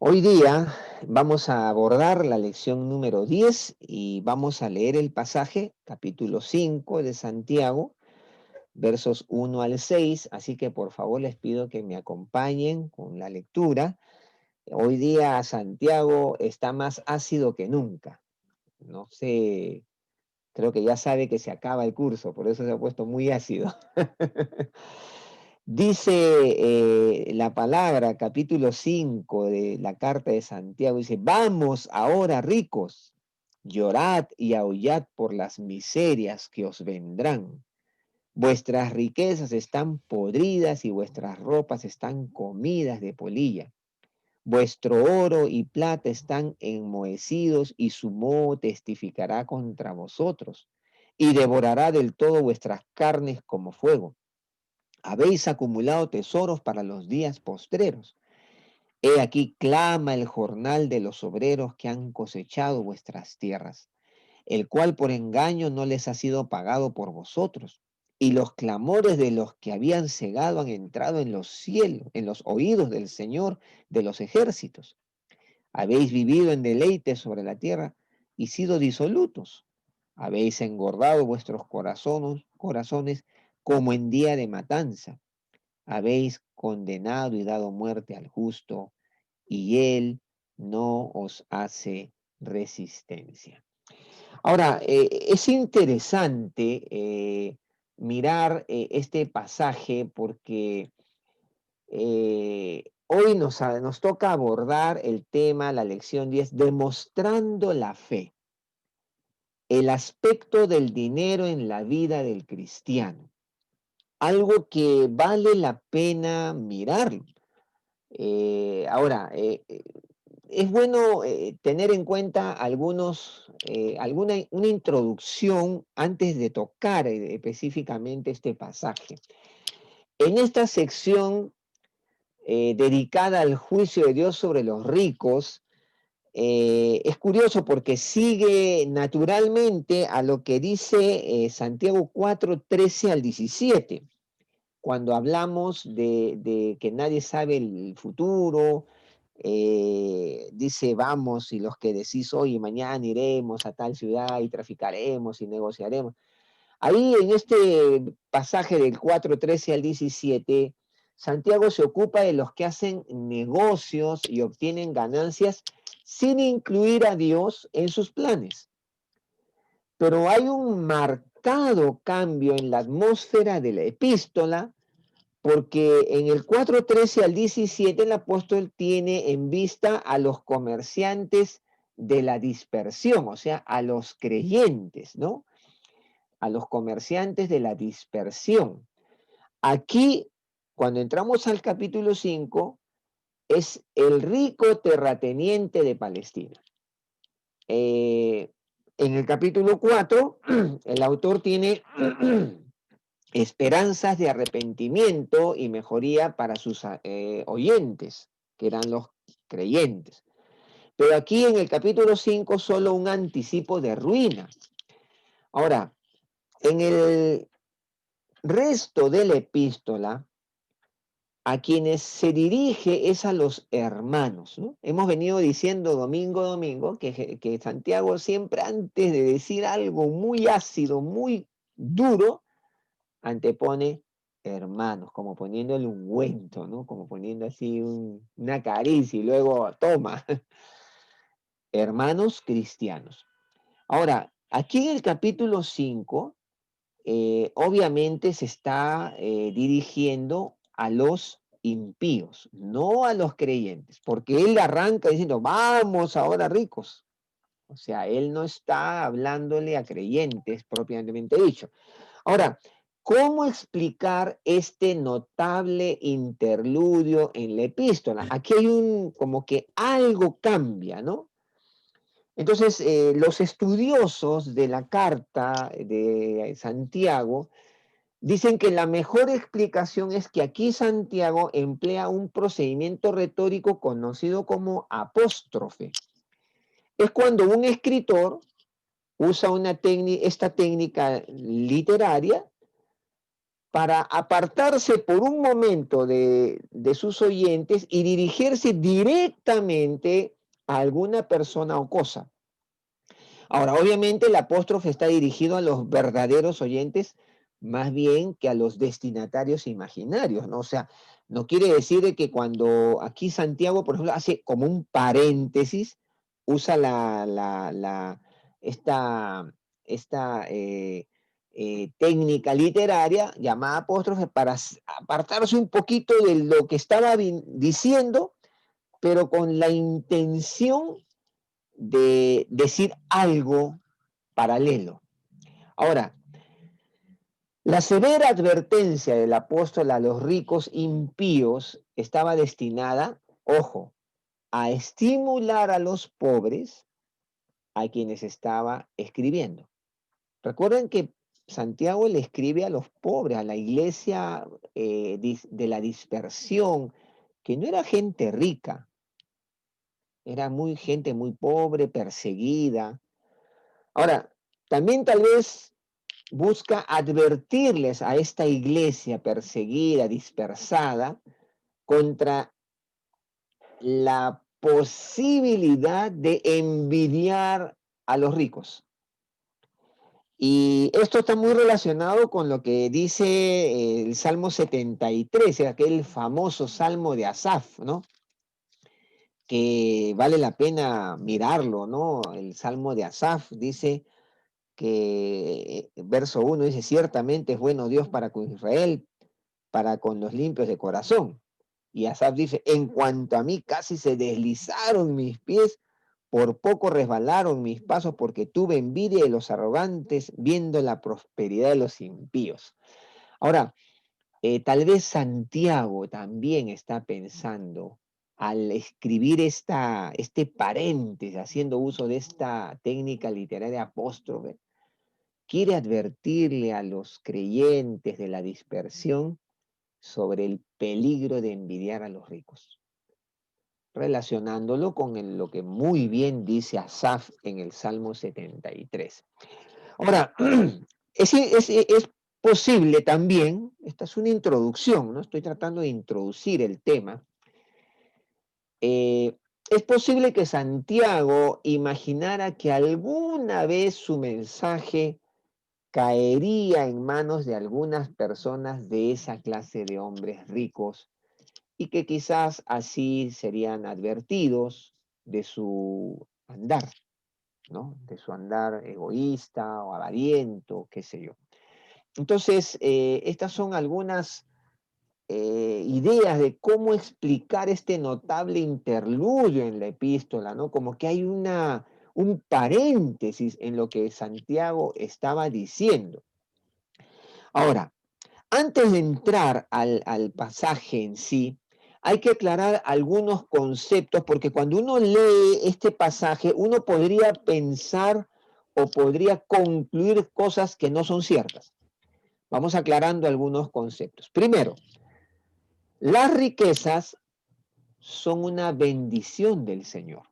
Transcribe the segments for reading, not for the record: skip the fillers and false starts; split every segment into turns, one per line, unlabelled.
Hoy día vamos a abordar la lección número 10 y vamos a leer el pasaje, capítulo 5 de Santiago, versos 1 al 6. Así que por favor les pido que me acompañen con la lectura. Hoy día Santiago está más ácido que nunca. No sé, creo que ya sabe que se acaba el curso, por eso se ha puesto muy ácido. Dice la palabra, capítulo 5 de la carta de Santiago, dice, vamos ahora ricos, llorad y aullad por las miserias que os vendrán. Vuestras riquezas están podridas y vuestras ropas están comidas de polilla. Vuestro oro y plata están enmohecidos y su moho testificará contra vosotros y devorará del todo vuestras carnes como fuego. Habéis acumulado tesoros para los días postreros. He aquí clama el jornal de los obreros que han cosechado vuestras tierras, el cual por engaño no les ha sido pagado por vosotros. Y los clamores de los que habían cegado han entrado en los cielos, en los oídos del Señor de los ejércitos. Habéis vivido en deleite sobre la tierra y sido disolutos. Habéis engordado vuestros corazones como en día de matanza. Habéis condenado y dado muerte al justo, y él no os hace resistencia. Ahora, es interesante mirar este pasaje porque hoy nos toca abordar el tema, la lección 10, demostrando la fe, el aspecto del dinero en la vida del cristiano, algo que vale la pena mirar. Ahora, es bueno tener en cuenta una introducción antes de tocar específicamente este pasaje. En esta sección dedicada al juicio de Dios sobre los ricos, es curioso porque sigue naturalmente a lo que dice Santiago 4:13 al 17 cuando hablamos de que nadie sabe el futuro. Dice, vamos, y los que decís hoy y mañana iremos a tal ciudad y traficaremos y negociaremos. Ahí en este pasaje del 4:13 al 17, Santiago se ocupa de los que hacen negocios y obtienen ganancias sin incluir a Dios en sus planes. Pero hay un marcado cambio en la atmósfera de la epístola porque en el 4:13 al 17 el apóstol tiene en vista a los comerciantes de la dispersión, o sea, a los creyentes, ¿no? A los comerciantes de la dispersión. Aquí, cuando entramos al capítulo 5, es el rico terrateniente de Palestina. Eh, en el capítulo 4, el autor tiene esperanzas de arrepentimiento y mejoría para sus oyentes, que eran los creyentes. Pero aquí en el capítulo 5 solo un anticipo de ruina. Ahora, en el resto de la epístola, a quienes se dirige es a los hermanos, ¿no? Hemos venido diciendo domingo a domingo que Santiago siempre antes de decir algo muy ácido, muy duro, antepone hermanos, como poniendo el ungüento, ¿no? Como poniendo así una caricia y luego toma, hermanos cristianos. Ahora, aquí en el capítulo 5, obviamente se está dirigiendo a los impíos, no a los creyentes, porque él arranca diciendo, vamos ahora ricos. O sea, él no está hablándole a creyentes propiamente dicho. Ahora, ¿cómo explicar este notable interludio en la epístola? Aquí hay como que algo cambia, ¿no? Entonces, los estudiosos de la carta de Santiago dicen que la mejor explicación es que aquí Santiago emplea un procedimiento retórico conocido como apóstrofe. Es cuando un escritor usa esta técnica literaria para apartarse por un momento de sus oyentes y dirigirse directamente a alguna persona o cosa. Ahora, obviamente el apóstrofe está dirigido a los verdaderos oyentes más bien que a los destinatarios imaginarios, ¿no? O sea, no quiere decir de que cuando aquí Santiago, por ejemplo, hace como un paréntesis, usa esta técnica literaria llamada apóstrofe para apartarse un poquito de lo que estaba diciendo, pero con la intención de decir algo paralelo. Ahora, la severa advertencia del apóstol a los ricos impíos estaba destinada, ojo, a estimular a los pobres a quienes estaba escribiendo. Recuerden que Santiago le escribe a los pobres, a la iglesia de la dispersión, que no era gente rica, era gente muy pobre, perseguida. Ahora, también tal vez busca advertirles a esta iglesia perseguida, dispersada, contra la posibilidad de envidiar a los ricos. Y esto está muy relacionado con lo que dice el Salmo 73, aquel famoso Salmo de Asaf, ¿no? Que vale la pena mirarlo, ¿no? El Salmo de Asaf dice que, verso 1 dice, ciertamente es bueno Dios para con Israel, para con los limpios de corazón. Y Asaf dice, en cuanto a mí, casi se deslizaron mis pies, por poco resbalaron mis pasos, porque tuve envidia de los arrogantes, viendo la prosperidad de los impíos. Ahora, tal vez Santiago también está pensando, al escribir este paréntesis, haciendo uso de esta técnica literaria apóstrofe, quiere advertirle a los creyentes de la dispersión sobre el peligro de envidiar a los ricos, relacionándolo con lo que muy bien dice Asaf en el Salmo 73. Ahora, es posible también, esta es una introducción, ¿no? Estoy tratando de introducir el tema. Es posible que Santiago imaginara que alguna vez su mensaje caería en manos de algunas personas de esa clase de hombres ricos y que quizás así serían advertidos de su andar, ¿no? De su andar egoísta o avariento, qué sé yo. Entonces, estas son algunas ideas de cómo explicar este notable interludio en la epístola, ¿no? Como que hay un paréntesis en lo que Santiago estaba diciendo. Ahora, antes de entrar al pasaje en sí, hay que aclarar algunos conceptos, porque cuando uno lee este pasaje, uno podría pensar o podría concluir cosas que no son ciertas. Vamos aclarando algunos conceptos. Primero, las riquezas son una bendición del Señor.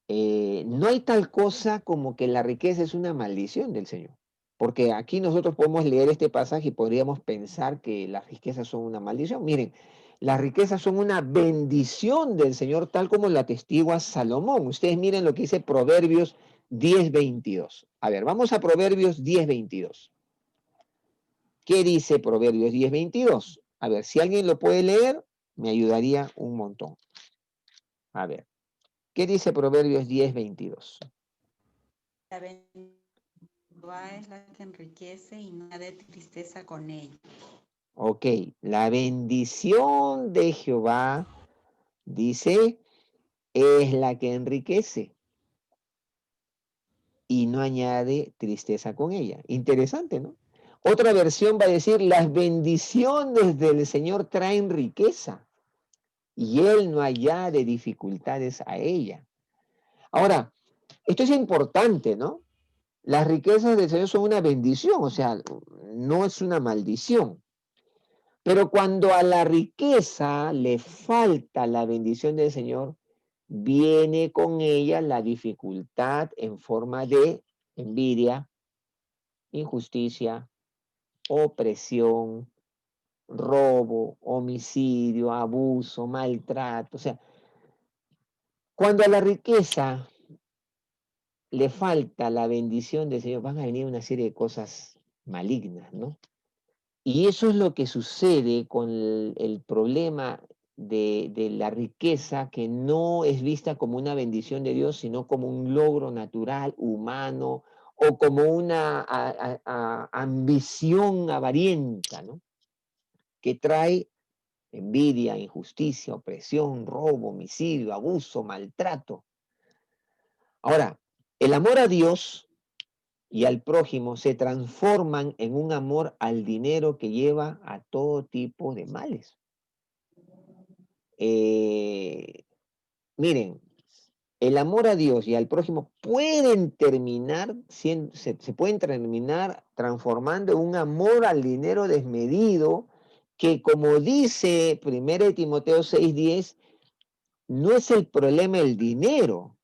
No hay tal cosa como que la riqueza es una maldición del Señor. Porque aquí nosotros podemos leer este pasaje y podríamos pensar que las riquezas son una maldición. Miren, las riquezas son una bendición del Señor, tal como lo atestigua Salomón. Ustedes miren lo que dice Proverbios 10:22. A ver, vamos a Proverbios 10:22. ¿Qué dice Proverbios 10:22? A ver, si alguien lo puede leer, me ayudaría un montón. A ver, ¿qué dice Proverbios 10:22?
La Jehová es la que enriquece y no de tristeza con ella.
Ok, la bendición de Jehová, dice, es la que enriquece y no añade tristeza con ella. Interesante, ¿no? Otra versión va a decir, las bendiciones del Señor traen riqueza y Él no añade dificultades a ella. Ahora, esto es importante, ¿no? Las riquezas del Señor son una bendición, o sea, no es una maldición. Pero cuando a la riqueza le falta la bendición del Señor, viene con ella la dificultad en forma de envidia, injusticia, opresión, robo, homicidio, abuso, maltrato. O sea, cuando a la riqueza le falta la bendición del Señor, van a venir una serie de cosas malignas, ¿no? Y eso es lo que sucede con el problema de la riqueza, que no es vista como una bendición de Dios, sino como un logro natural, humano, o como una ambición avarienta, ¿no? Que trae envidia, injusticia, opresión, robo, homicidio, abuso, maltrato. Ahora, el amor a Dios y al prójimo se transforman en un amor al dinero que lleva a todo tipo de males. Miren, el amor a Dios y al prójimo pueden terminar, se pueden terminar transformando en un amor al dinero desmedido, que como dice 1 Timoteo 6:10, no es el problema el dinero,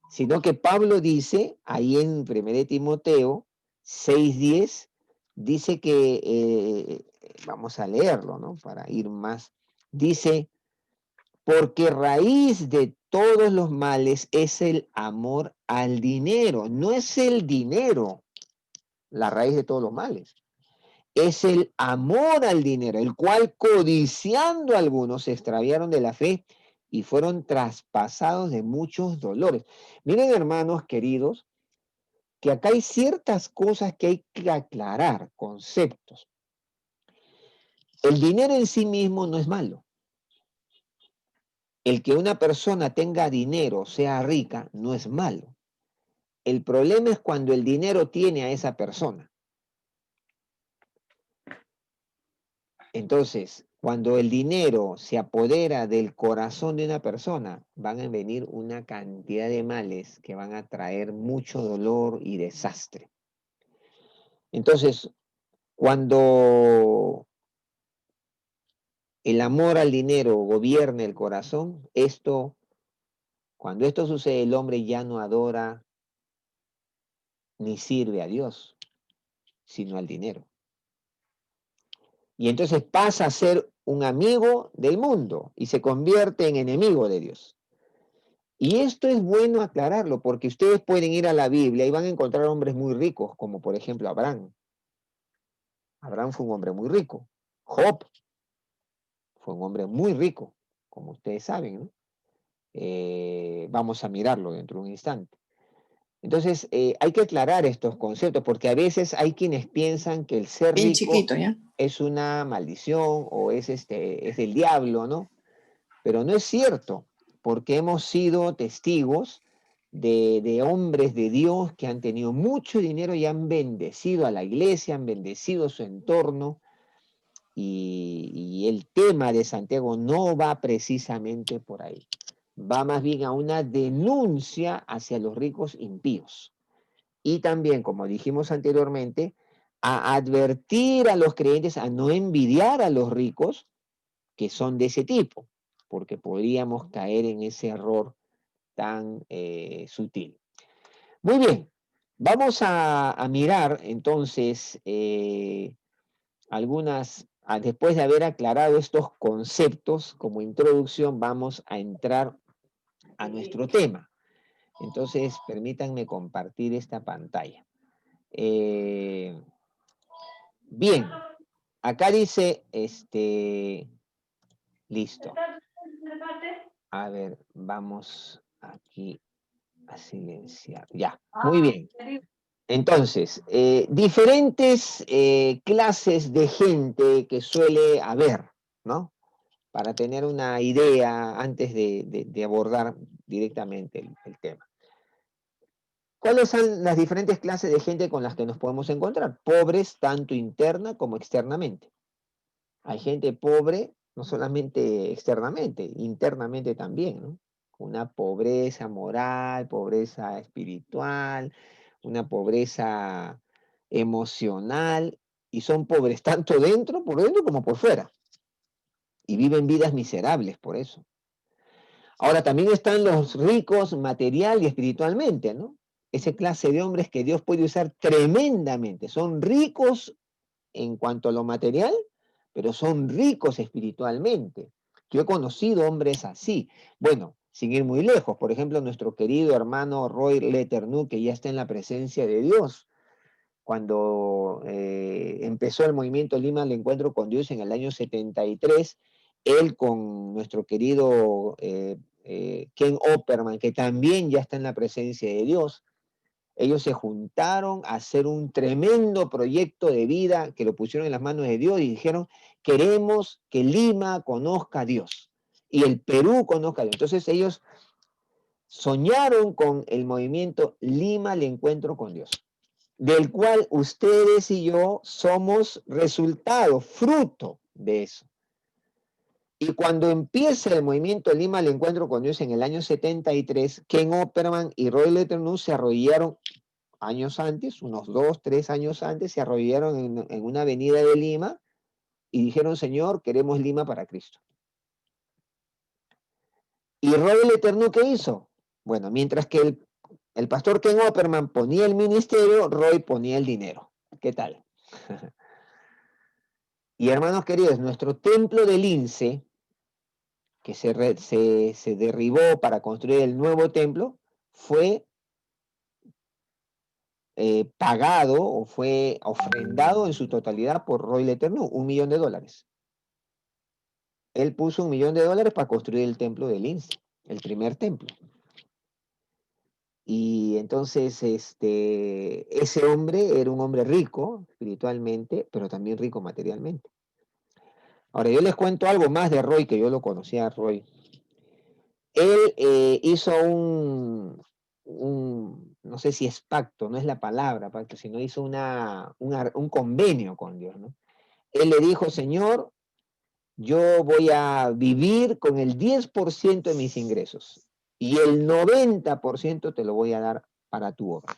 sino que Pablo dice, ahí en 1 Timoteo 6:10, dice que, vamos a leerlo, ¿no? Para ir más, dice, porque raíz de todos los males es el amor al dinero, no es el dinero la raíz de todos los males. Es el amor al dinero, el cual codiciando algunos se extraviaron de la fe y fueron traspasados de muchos dolores. Miren, hermanos queridos, que acá hay ciertas cosas que hay que aclarar, conceptos. El dinero en sí mismo no es malo. El que una persona tenga dinero, sea rica, no es malo. El problema es cuando el dinero tiene a esa persona. Entonces, cuando el dinero se apodera del corazón de una persona, van a venir una cantidad de males que van a traer mucho dolor y desastre. Entonces, cuando el amor al dinero gobierna el corazón, cuando esto sucede, el hombre ya no adora ni sirve a Dios, sino al dinero. Y entonces pasa a ser un amigo del mundo y se convierte en enemigo de Dios. Y esto es bueno aclararlo, porque ustedes pueden ir a la Biblia y van a encontrar hombres muy ricos, como por ejemplo Abraham. Abraham fue un hombre muy rico. Job fue un hombre muy rico, como ustedes saben, ¿no? Vamos a mirarlo dentro de un instante. Entonces, hay que aclarar estos conceptos, porque a veces hay quienes piensan que el ser
Bien
rico
chiquito, ¿ya?
es una maldición o es del diablo, ¿no? Pero no es cierto, porque hemos sido testigos de hombres de Dios que han tenido mucho dinero y han bendecido a la iglesia, han bendecido su entorno, y el tema de Santiago no va precisamente por ahí. Va más bien a una denuncia hacia los ricos impíos. Y también, como dijimos anteriormente, a advertir a los creyentes a no envidiar a los ricos que son de ese tipo, porque podríamos caer en ese error tan sutil. Muy bien, vamos a mirar entonces después de haber aclarado estos conceptos como introducción, vamos a entrar a nuestro tema. Entonces, permítanme compartir esta pantalla. Bien, acá dice, listo. A ver, vamos aquí a silenciar. Ya, muy bien. Entonces, diferentes clases de gente que suele haber, ¿no? Para tener una idea antes de abordar directamente el tema. ¿Cuáles son las diferentes clases de gente con las que nos podemos encontrar? Pobres, tanto interna como externamente. Hay gente pobre, no solamente externamente, internamente también, ¿no? Una pobreza moral, pobreza espiritual, una pobreza emocional, y son pobres tanto por dentro como por fuera. Y viven vidas miserables por eso. Ahora también están los ricos material y espiritualmente, ¿no? esa clase de hombres que Dios puede usar tremendamente. Son ricos en cuanto a lo material, pero son ricos espiritualmente. Yo he conocido hombres así. Bueno, sin ir muy lejos, por ejemplo, nuestro querido hermano Roy Leternu, que ya está en la presencia de Dios. Cuando empezó el movimiento Lima al Encuentro con Dios en el año 73, él con nuestro querido Ken Opperman, que también ya está en la presencia de Dios, ellos se juntaron a hacer un tremendo proyecto de vida que lo pusieron en las manos de Dios y dijeron, queremos que Lima conozca a Dios y el Perú conozca a Dios. Entonces ellos soñaron con el movimiento Lima al Encuentro con Dios, del cual ustedes y yo somos resultado, fruto de eso. Y cuando empieza el movimiento Lima al Encuentro con Dios en el año 73, Ken Opperman y Roy Letternu se arrodillaron años antes, unos 2, 3 años antes, se arrodillaron en una avenida de Lima y dijeron, Señor, queremos Lima para Cristo. ¿Y Roy Letternu qué hizo? Bueno, mientras que el pastor Ken Opperman ponía el ministerio, Roy ponía el dinero. ¿Qué tal? Y hermanos queridos, nuestro templo del Lince, que se derribó para construir el nuevo templo, fue pagado o fue ofrendado en su totalidad por Roy Letternu, $1 millón. Él puso $1 millón para construir el templo de Lince, el primer templo. Y entonces ese hombre era un hombre rico espiritualmente, pero también rico materialmente. Ahora, yo les cuento algo más de Roy, que yo lo conocía a Roy. Él hizo no sé si es pacto, no es la palabra pacto, sino hizo un convenio con Dios, ¿no? Él le dijo, Señor, yo voy a vivir con el 10% de mis ingresos y el 90% te lo voy a dar para tu obra.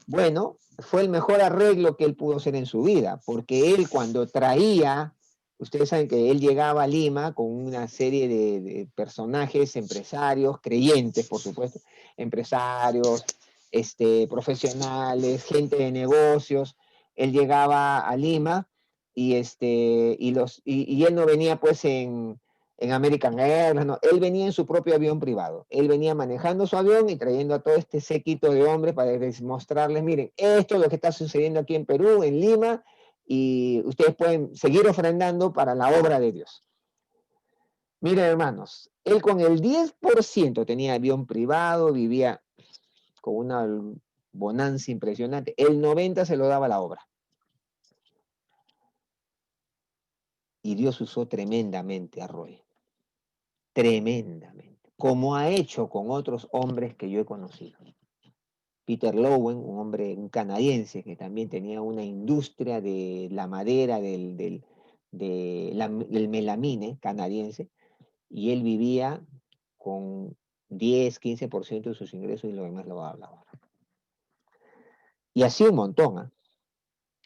Bueno, fue el mejor arreglo que él pudo hacer en su vida, porque él cuando traía, ustedes saben que él llegaba a Lima con una serie de personajes, empresarios, creyentes, por supuesto, empresarios, profesionales, gente de negocios. Él llegaba a Lima y él no venía pues en American Airlines, no, él venía en su propio avión privado. Él venía manejando su avión y trayendo a todo este séquito de hombres para mostrarles, miren, esto es lo que está sucediendo aquí en Perú, en Lima, y ustedes pueden seguir ofrendando para la obra de Dios. Miren, hermanos, él con el 10% tenía avión privado, vivía con una bonanza impresionante, el 90% se lo daba a la obra. Y Dios usó tremendamente a Roy. Tremendamente, como ha hecho con otros hombres que yo he conocido. Peter Lowen, un canadiense que también tenía una industria de la madera, del melamine canadiense, y él vivía con 10, 15% de sus ingresos y lo demás lo hablaba. Y así un montón, ¿eh?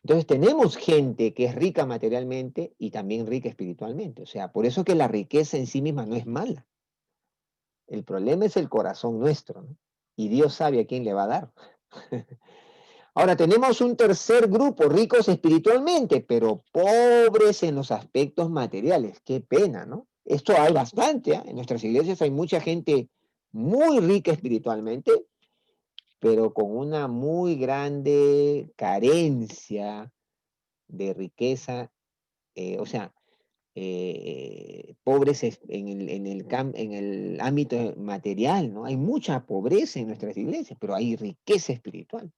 Entonces tenemos gente que es rica materialmente y también rica espiritualmente. O sea, por eso que la riqueza en sí misma no es mala. El problema es el corazón nuestro, ¿no? Y Dios sabe a quién le va a dar. Ahora tenemos un tercer grupo, ricos espiritualmente, pero pobres en los aspectos materiales. Qué pena, ¿no? Esto hay bastante, ¿eh? En nuestras iglesias hay mucha gente muy rica espiritualmente, pero con una muy grande carencia de riqueza, o sea, pobres en el ámbito material, ¿no? Hay mucha pobreza en nuestras iglesias, pero hay riqueza espiritual.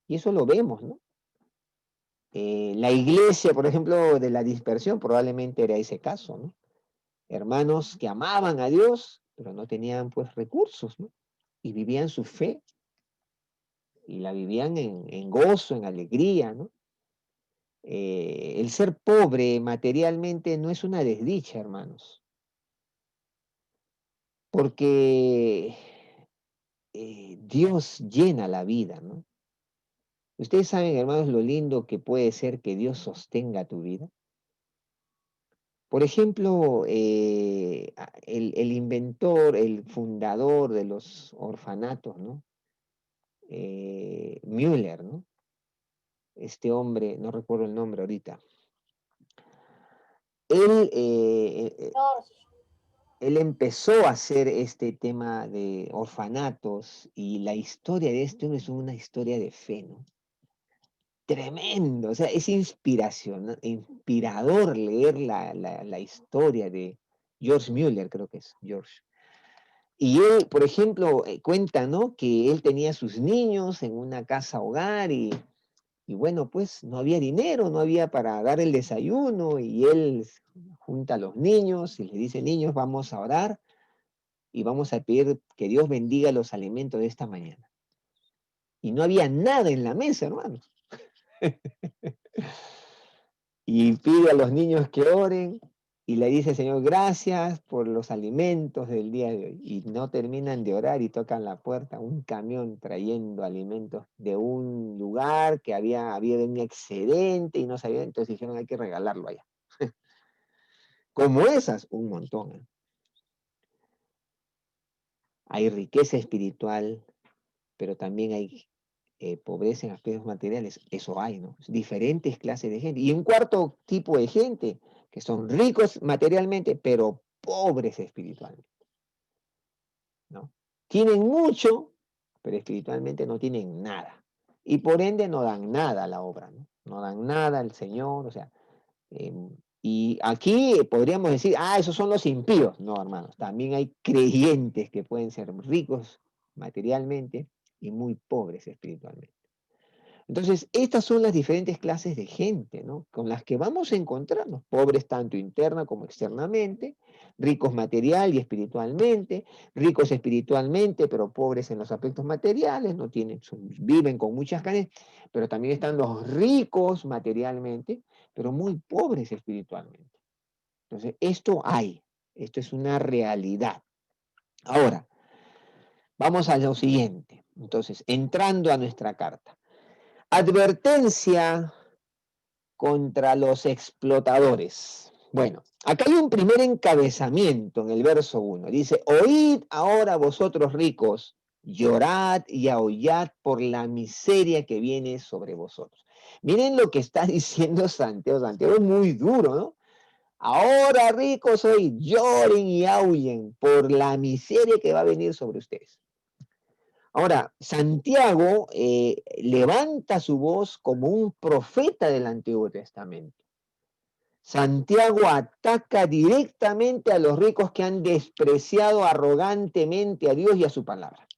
Y eso lo vemos, ¿no? La iglesia, por ejemplo, de la dispersión probablemente era ese caso, ¿no? Hermanos que amaban a Dios, pero no tenían pues recursos, ¿no? Y vivían su fe y la vivían en gozo, en alegría, ¿no? El ser pobre materialmente no es una desdicha, hermanos, porque Dios llena la vida, ¿no? Ustedes saben, hermanos, lo lindo que puede ser que Dios sostenga tu vida. Por ejemplo, el inventor, el fundador de los orfanatos, ¿no? Müller, ¿no? Este hombre, no recuerdo el nombre ahorita. Él, él empezó a hacer este tema de orfanatos y la historia de este hombre es una historia de fe, ¿no? Tremendo, o sea, es inspirador leer la historia de George Müller, creo que es George. Y él, por ejemplo, cuenta, ¿no? Que él tenía sus niños en una casa hogar y bueno, pues no había dinero, no había para dar el desayuno y él junta a los niños y les dice, niños, vamos a orar y vamos a pedir que Dios bendiga los alimentos de esta mañana. Y no había nada en la mesa, hermanos. Y pide a los niños que oren y le dice, Señor, gracias por los alimentos del día de hoy. Y no terminan de orar y tocan la puerta, un camión trayendo alimentos de un lugar que había un excedente y no sabían, entonces dijeron, hay que regalarlo allá. Como esas, un montón. ¿Eh? Hay riqueza espiritual, pero también hay pobreza en aspectos materiales. Eso hay, ¿no? Diferentes clases de gente. Y un cuarto tipo de gente, que son ricos materialmente, pero pobres espiritualmente, ¿no? Tienen mucho, pero espiritualmente no tienen nada. Y por ende no dan nada a la obra, ¿no? No dan nada al Señor, o sea, y aquí podríamos decir, esos son los impíos. No, hermanos, también hay creyentes que pueden ser ricos materialmente y muy pobres espiritualmente. Entonces, estas son las diferentes clases de gente, ¿no? Con las que vamos a encontrarnos, pobres tanto interna como externamente, ricos material y espiritualmente, ricos espiritualmente, pero pobres en los aspectos materiales, no tienen, viven con muchas carencias, pero también están los ricos materialmente, pero muy pobres espiritualmente. Entonces, esto es una realidad. Ahora, vamos a lo siguiente. Entonces, entrando a nuestra carta. Advertencia contra los explotadores. Bueno, acá hay un primer encabezamiento en el verso 1. Dice, oíd ahora vosotros ricos, llorad y aullad por la miseria que viene sobre vosotros. Miren lo que está diciendo Santiago. Santiago es muy duro, ¿no? Ahora ricos hoy, lloren y aullen por la miseria que va a venir sobre ustedes. Ahora, Santiago levanta su voz como un profeta del Antiguo Testamento. Santiago ataca directamente a los ricos que han despreciado arrogantemente a Dios y a su palabra.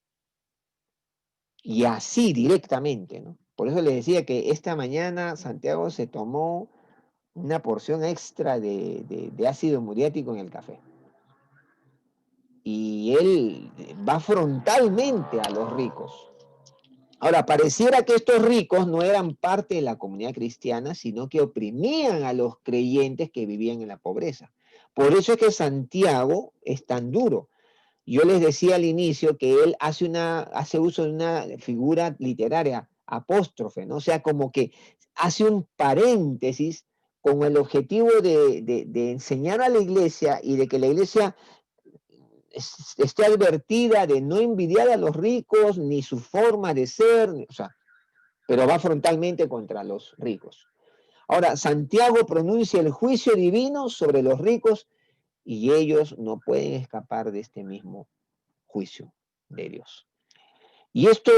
Y así directamente, ¿no? Por eso le decía que esta mañana Santiago se tomó una porción extra de ácido muriático en el café. Y él va frontalmente a los ricos. Ahora, pareciera que estos ricos no eran parte de la comunidad cristiana, sino que oprimían a los creyentes que vivían en la pobreza. Por eso es que Santiago es tan duro. Yo les decía al inicio que él hace uso de una figura literaria, apóstrofe, ¿no? O sea, como que hace un paréntesis con el objetivo de enseñar a la iglesia y de que la iglesia esté advertida de no envidiar a los ricos ni su forma de ser, o sea, pero va frontalmente contra los ricos. Ahora, Santiago pronuncia el juicio divino sobre los ricos y ellos no pueden escapar de este mismo juicio de Dios. Y esto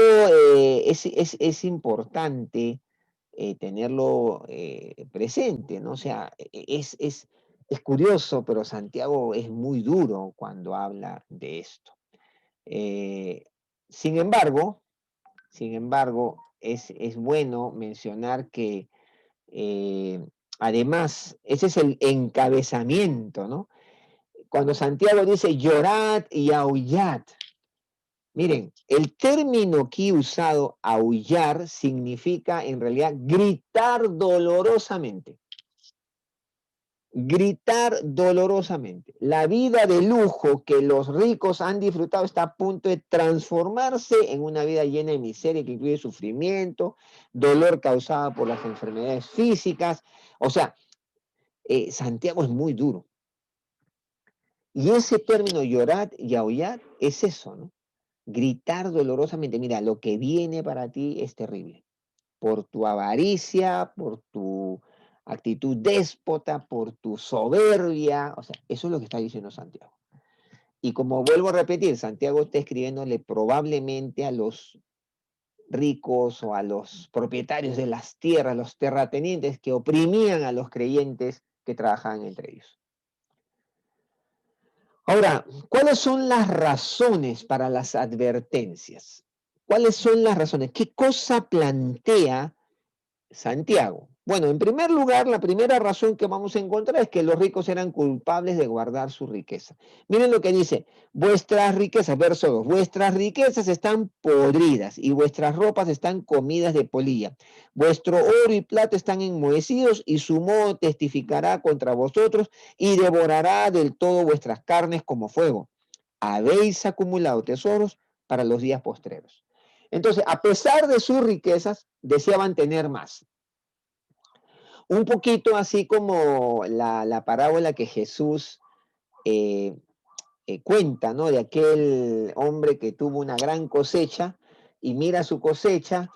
es importante tenerlo presente, ¿no? O sea, es curioso, pero Santiago es muy duro cuando habla de esto. Eh, sin embargo, es bueno mencionar que además, ese es el encabezamiento, ¿no? Cuando Santiago dice llorad y aullad, miren, el término aquí usado, aullar, significa en realidad gritar dolorosamente. Gritar dolorosamente. La vida de lujo que los ricos han disfrutado está a punto de transformarse en una vida llena de miseria que incluye sufrimiento, dolor causado por las enfermedades físicas. O sea, Santiago es muy duro. Y ese término llorar y aullar es eso, ¿no? gritar dolorosamente, mira, lo que viene para ti es terrible, por tu avaricia, por tu actitud déspota, por tu soberbia, o sea, eso es lo que está diciendo Santiago. Y como vuelvo a repetir, Santiago está escribiéndole probablemente a los ricos o a los propietarios de las tierras, los terratenientes que oprimían a los creyentes que trabajaban entre ellos. Ahora, ¿cuáles son las razones para las advertencias? ¿Cuáles son las razones? ¿Qué cosa plantea Santiago? Bueno, en primer lugar, la primera razón que vamos a encontrar es que los ricos eran culpables de guardar su riqueza. Miren lo que dice, vuestras riquezas, verso 2, vuestras riquezas están podridas y vuestras ropas están comidas de polilla. Vuestro oro y plata están enmohecidos y su moho testificará contra vosotros y devorará del todo vuestras carnes como fuego. Habéis acumulado tesoros para los días postreros. Entonces, a pesar de sus riquezas, deseaban tener más. Un poquito así como la parábola que Jesús eh, cuenta, ¿no? De aquel hombre que tuvo una gran cosecha y mira su cosecha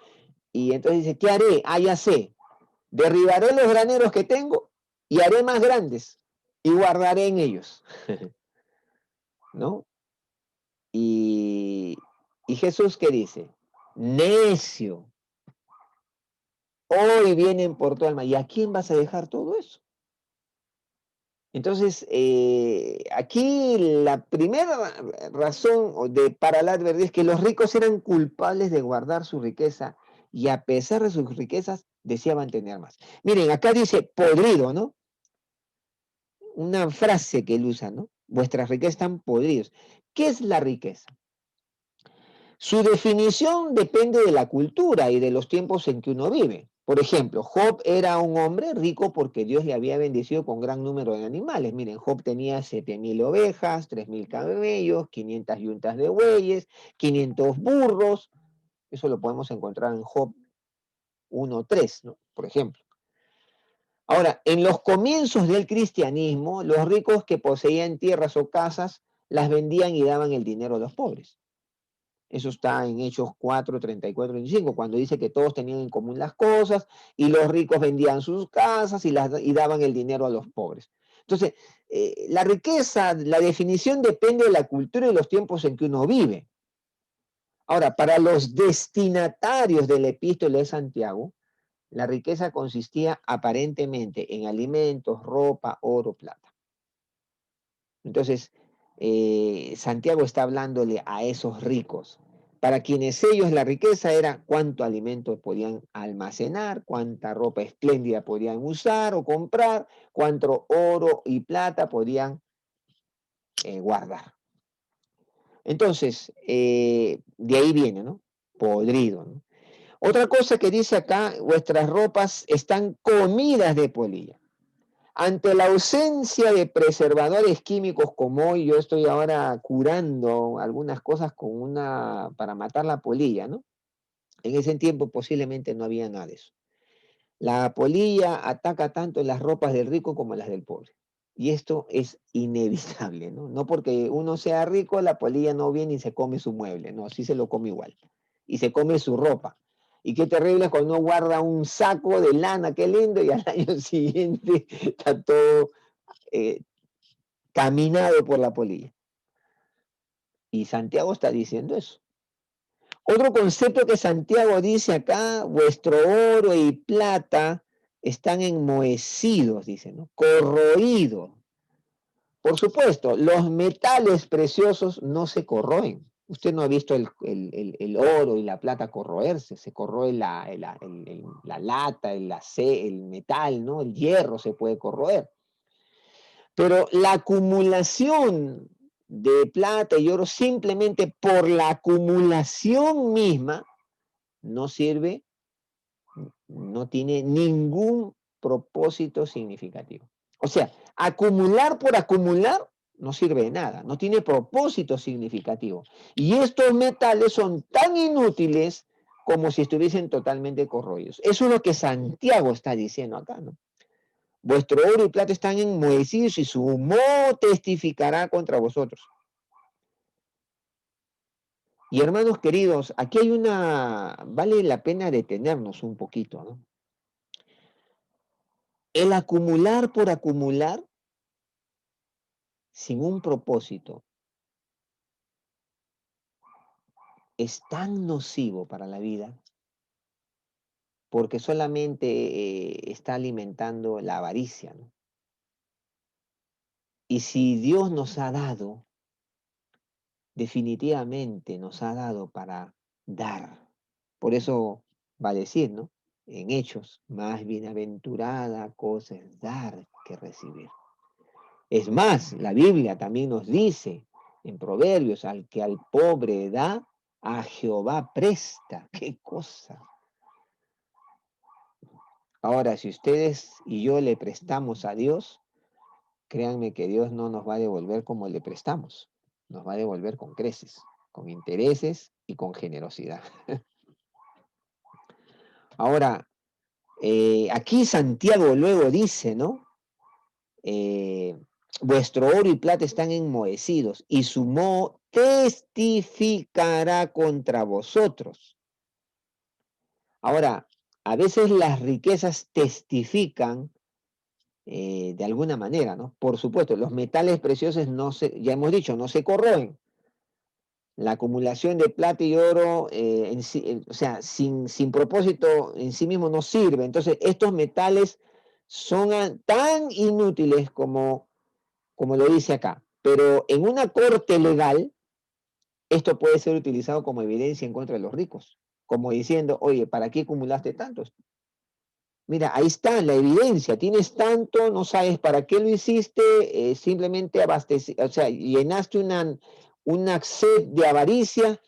y entonces dice, ¿qué haré? Ah, ya sé, derribaré los graneros que tengo y haré más grandes y guardaré en ellos, ¿no? Y, y Jesús, ¿qué dice? Necio, hoy vienen por tu alma. ¿Y a quién vas a dejar todo eso? Entonces, aquí la primera razón para la advertencia es que los ricos eran culpables de guardar su riqueza y a pesar de sus riquezas deseaban tener más. Miren, acá dice podrido, ¿no? Una frase que él usa, ¿no? Vuestras riquezas están podridos. ¿Qué es la riqueza? Su definición depende de la cultura y de los tiempos en que uno vive. Por ejemplo, Job era un hombre rico porque Dios le había bendecido con gran número de animales. Miren, Job tenía 7.000 ovejas, 3.000 camellos, 500 yuntas de bueyes, 500 burros. Eso lo podemos encontrar en Job 1:3, ¿no? Por ejemplo. Ahora, en los comienzos del cristianismo, los ricos que poseían tierras o casas las vendían y daban el dinero a los pobres. Eso está en Hechos 4, 34, 25, cuando dice que todos tenían en común las cosas y los ricos vendían sus casas y daban el dinero a los pobres. Entonces, la riqueza, la definición depende de la cultura y los tiempos en que uno vive. Ahora, para los destinatarios del epístola de Santiago, la riqueza consistía aparentemente en alimentos, ropa, oro, plata. Entonces, Santiago está hablándole a esos ricos, para quienes ellos la riqueza era cuánto alimento podían almacenar, cuánta ropa espléndida podían usar o comprar, cuánto oro y plata podían guardar. Entonces, de ahí viene, ¿no? Podrido, ¿no? Otra cosa que dice acá, vuestras ropas están comidas de polilla. Ante la ausencia de preservadores químicos como hoy, yo estoy ahora curando algunas cosas para matar la polilla, ¿no? En ese tiempo posiblemente no había nada de eso. La polilla ataca tanto las ropas del rico como las del pobre. Y esto es inevitable, ¿no? No porque uno sea rico, la polilla no viene y se come su mueble, no, sí se lo come igual. Y se come su ropa. Y qué terrible es cuando uno guarda un saco de lana, qué lindo, y al año siguiente está todo eh, caminado por la polilla. Y Santiago está diciendo eso. Otro concepto que Santiago dice acá, vuestro oro y plata están enmohecidos, dice, ¿no? Corroídos. Por supuesto, los metales preciosos no se corroen. Usted no ha visto el oro y la plata corroerse, se corroe la lata, el metal, ¿no? El hierro se puede corroer. Pero la acumulación de plata y oro simplemente por la acumulación misma no sirve, no tiene ningún propósito significativo. O sea, acumular por acumular no sirve de nada, no tiene propósito significativo. Y estos metales son tan inútiles como si estuviesen totalmente corroídos. Eso es lo que Santiago está diciendo acá, ¿no? Vuestro oro y plata están enmohecidos y su moho testificará contra vosotros. Y hermanos queridos, aquí hay vale la pena detenernos un poquito, ¿no? El acumular por acumular sin un propósito es tan nocivo para la vida porque solamente está alimentando la avaricia, ¿no? Y si Dios nos ha dado, definitivamente nos ha dado para dar. Por eso va a decir, ¿no? En Hechos, más bienaventurada cosa es dar que recibir. Es más, la Biblia también nos dice en Proverbios, al que al pobre da, a Jehová presta. ¡Qué cosa! Ahora, si ustedes y yo le prestamos a Dios, créanme que Dios no nos va a devolver como le prestamos, nos va a devolver con creces, con intereses y con generosidad. Ahora, aquí Santiago luego dice, ¿no? Eh, vuestro oro y plata están enmohecidos y su moho testificará contra vosotros. Ahora, a veces las riquezas testifican de alguna manera, ¿no? Por supuesto, los metales preciosos ya hemos dicho, no se corroen. La acumulación de plata y oro, o sea, sin propósito en sí mismo no sirve. Entonces, estos metales son tan inútiles como lo dice acá. Pero en una corte legal, esto puede ser utilizado como evidencia en contra de los ricos, como diciendo, oye, ¿para qué acumulaste tantos? Mira, ahí está la evidencia, tienes tanto, no sabes para qué lo hiciste, simplemente o sea, llenaste una sed de avaricia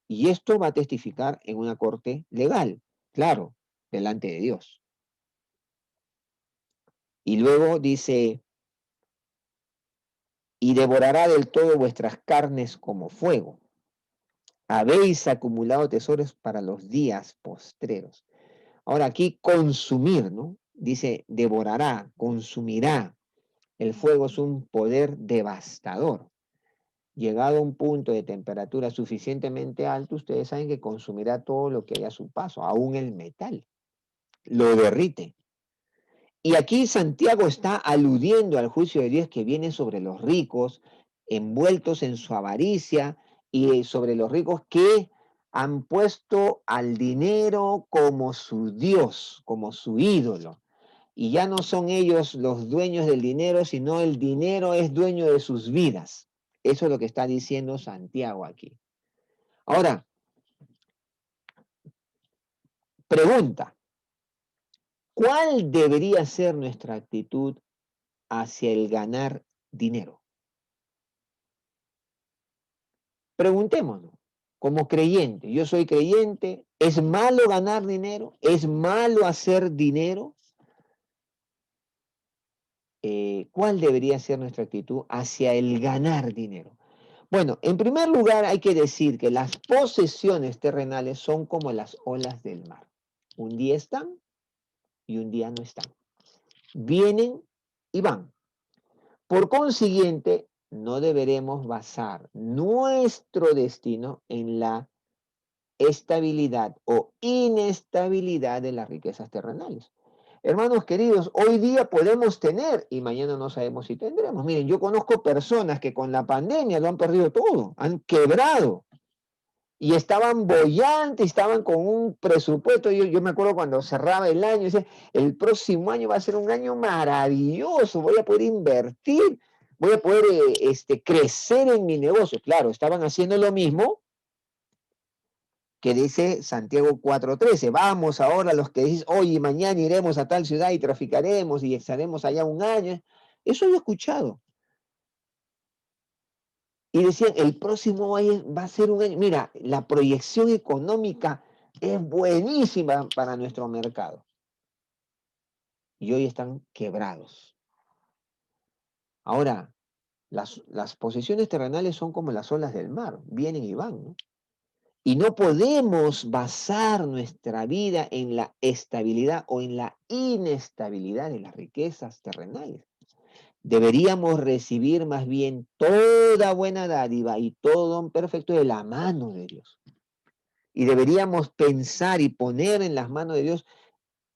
y esto va a testificar en una corte legal, claro, delante de Dios. Y luego dice, y devorará del todo vuestras carnes como fuego. Habéis acumulado tesoros para los días postreros. Ahora aquí consumir, ¿no? Dice, devorará, consumirá. El fuego es un poder devastador. Llegado a un punto de temperatura suficientemente alto, ustedes saben que consumirá todo lo que haya a su paso, aún el metal. Lo derrite. Y aquí Santiago está aludiendo al juicio de Dios que viene sobre los ricos, envueltos en su avaricia, y sobre los ricos que han puesto al dinero como su Dios, como su ídolo. Y ya no son ellos los dueños del dinero, sino el dinero es dueño de sus vidas. Eso es lo que está diciendo Santiago aquí. Ahora, pregunta, ¿cuál debería ser nuestra actitud hacia el ganar dinero? Preguntémonos, como creyente, yo soy creyente, ¿es malo ganar dinero? ¿Es malo hacer dinero? ¿Cuál debería ser nuestra actitud hacia el ganar dinero? Bueno, en primer lugar hay que decir que las posesiones terrenales son como las olas del mar. Un día están y un día no están. Vienen y van. Por consiguiente, no deberemos basar nuestro destino en la estabilidad o inestabilidad de las riquezas terrenales. Hermanos queridos, hoy día podemos tener y mañana no sabemos si tendremos. Miren, yo conozco personas que con la pandemia lo han perdido todo, han quebrado y estaban bollantes, estaban con un presupuesto. Yo me acuerdo cuando cerraba el año, decía, el próximo año va a ser un año maravilloso, voy a poder invertir, voy a poder crecer en mi negocio. Claro, estaban haciendo lo mismo que dice Santiago 4:13, vamos ahora los que dicen, oye, mañana iremos a tal ciudad y traficaremos y estaremos allá un año. Eso yo he escuchado. Y decían, el próximo año va a ser un año. Mira, la proyección económica es buenísima para nuestro mercado. Y hoy están quebrados. Ahora, las posesiones terrenales son como las olas del mar, vienen y van, ¿no? Y no podemos basar nuestra vida en la estabilidad o en la inestabilidad de las riquezas terrenales. Deberíamos recibir más bien toda toda buena dádiva y todo don perfecto de la mano de Dios. Y deberíamos pensar y poner en las manos de Dios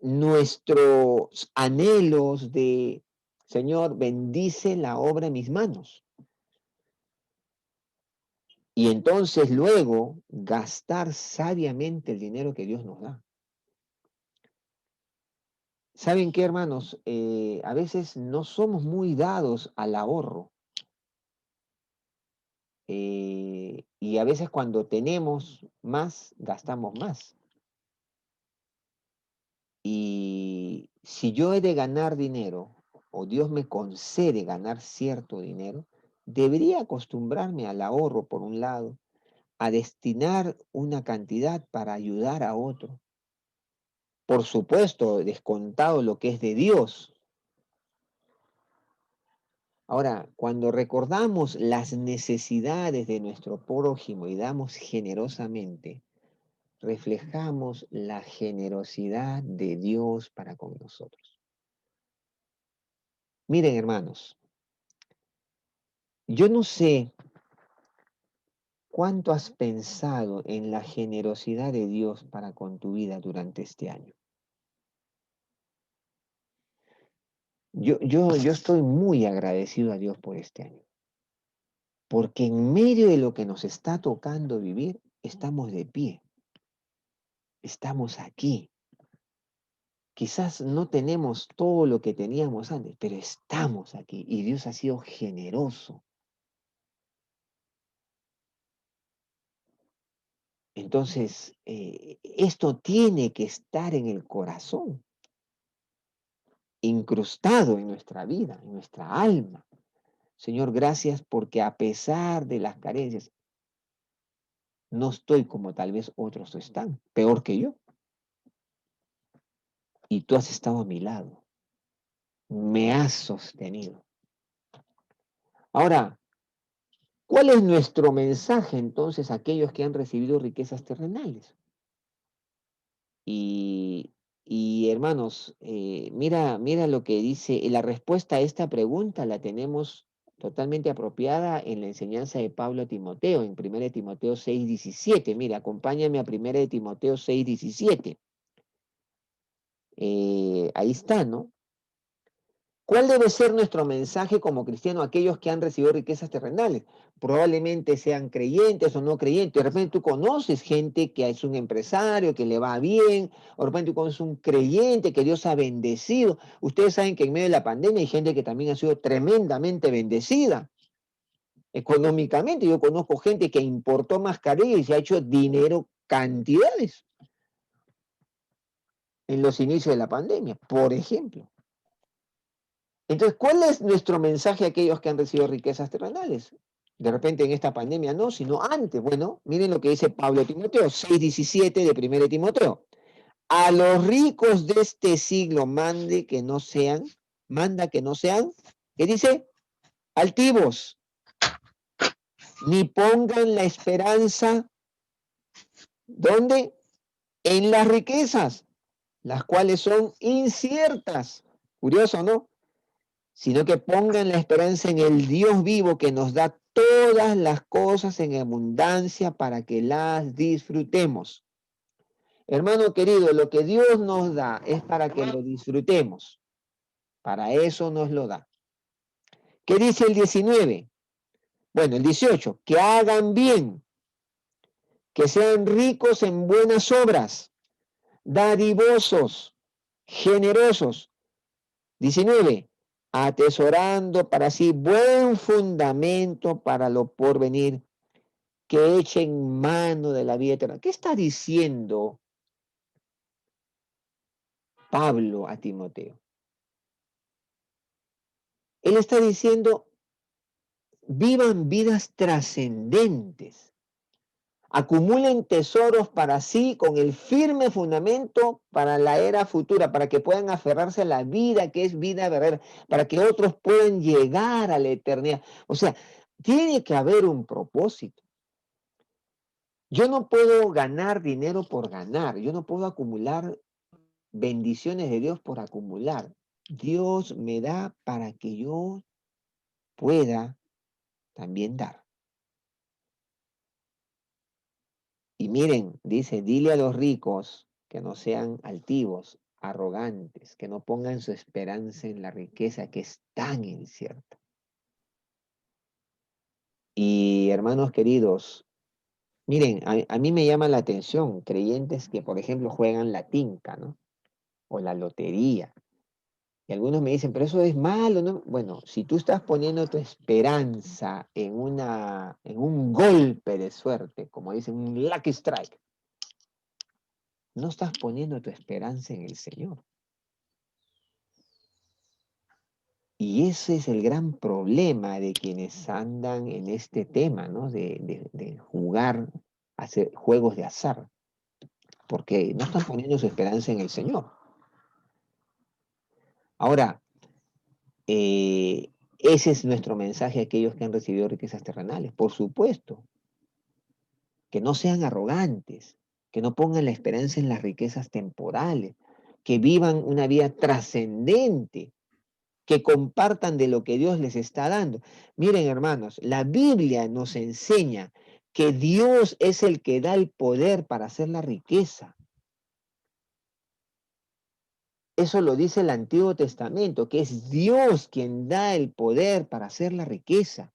nuestros anhelos de, Señor, bendice la obra en mis manos. Y entonces luego gastar sabiamente el dinero que Dios nos da. ¿Saben qué, hermanos? A veces no somos muy dados al ahorro. Y a veces cuando tenemos más, gastamos más. Y si yo he de ganar dinero, o Dios me concede ganar cierto dinero, debería acostumbrarme al ahorro, por un lado, a destinar una cantidad para ayudar a otro. Por supuesto, descontado lo que es de Dios. Ahora, cuando recordamos las necesidades de nuestro prójimo y damos generosamente, reflejamos la generosidad de Dios para con nosotros. Miren, hermanos, yo no sé cuánto has pensado en la generosidad de Dios para con tu vida durante este año. Yo estoy muy agradecido a Dios por este año, porque en medio de lo que nos está tocando vivir, estamos de pie, estamos aquí. Quizás no tenemos todo lo que teníamos antes, pero estamos aquí y Dios ha sido generoso. Entonces, esto tiene que estar en el corazón, incrustado en nuestra vida, en nuestra alma. Señor, gracias porque a pesar de las carencias, no estoy como tal vez otros están, peor que yo. Y tú has estado a mi lado, me has sostenido. Ahora, ¿cuál es nuestro mensaje entonces a aquellos que han recibido riquezas terrenales? Y, y hermanos, mira lo que dice, y la respuesta a esta pregunta la tenemos totalmente apropiada en la enseñanza de Pablo a Timoteo, en 1 Timoteo 6:17. Mira, acompáñame a 1 Timoteo 6:17. Ahí está, ¿no? ¿Cuál debe ser nuestro mensaje como cristianos a aquellos que han recibido riquezas terrenales? Probablemente sean creyentes o no creyentes. De repente tú conoces gente que es un empresario, que le va bien, o de repente tú conoces un creyente que Dios ha bendecido. Ustedes saben que en medio de la pandemia hay gente que también ha sido tremendamente bendecida económicamente. Yo conozco gente que importó mascarillas y se ha hecho dinero, cantidades, en los inicios de la pandemia, por ejemplo. Entonces, ¿cuál es nuestro mensaje a aquellos que han recibido riquezas terrenales? De repente en esta pandemia no, sino antes. Bueno, miren lo que dice Pablo a Timoteo, 6:17 de 1 Timoteo. A los ricos de este siglo manda que no sean, ¿qué dice? Altivos, ni pongan la esperanza, ¿dónde? En las riquezas, las cuales son inciertas. Curioso, ¿no? Sino que pongan la esperanza en el Dios vivo que nos da todas las cosas en abundancia para que las disfrutemos. Hermano querido, lo que Dios nos da es para que lo disfrutemos. Para eso nos lo da. ¿Qué dice el 19? Bueno, el 18, que hagan bien, que sean ricos en buenas obras, dadivosos, generosos. 19, atesorando para sí buen fundamento para lo porvenir, que echen mano de la vida eterna. ¿Qué está diciendo Pablo a Timoteo? Él está diciendo, vivan vidas trascendentes, acumulen tesoros para sí con el firme fundamento para la era futura, para que puedan aferrarse a la vida que es vida verdadera, para que otros puedan llegar a la eternidad. O sea, tiene que haber un propósito. Yo no puedo ganar dinero por ganar, yo no puedo acumular bendiciones de Dios por acumular. Dios me da para que yo pueda también dar. Y miren, dice, dile a los ricos que no sean altivos, arrogantes, que no pongan su esperanza en la riqueza que es tan incierta. Y hermanos queridos, miren, a mí me llama la atención creyentes que, por ejemplo, juegan la tinca, ¿no? O la lotería. Y algunos me dicen, pero eso es malo, ¿no? Bueno, si tú estás poniendo tu esperanza en un golpe de suerte, como dicen, un lucky strike, no estás poniendo tu esperanza en el Señor. Y ese es el gran problema de quienes andan en este tema, ¿no? De jugar, hacer juegos de azar, porque no están poniendo su esperanza en el Señor. Ahora, ese es nuestro mensaje a aquellos que han recibido riquezas terrenales. Por supuesto, que no sean arrogantes, que no pongan la esperanza en las riquezas temporales, que vivan una vida trascendente, que compartan de lo que Dios les está dando. Miren, hermanos, la Biblia nos enseña que Dios es el que da el poder para hacer la riqueza. Eso lo dice el Antiguo Testamento, que es Dios quien da el poder para hacer la riqueza.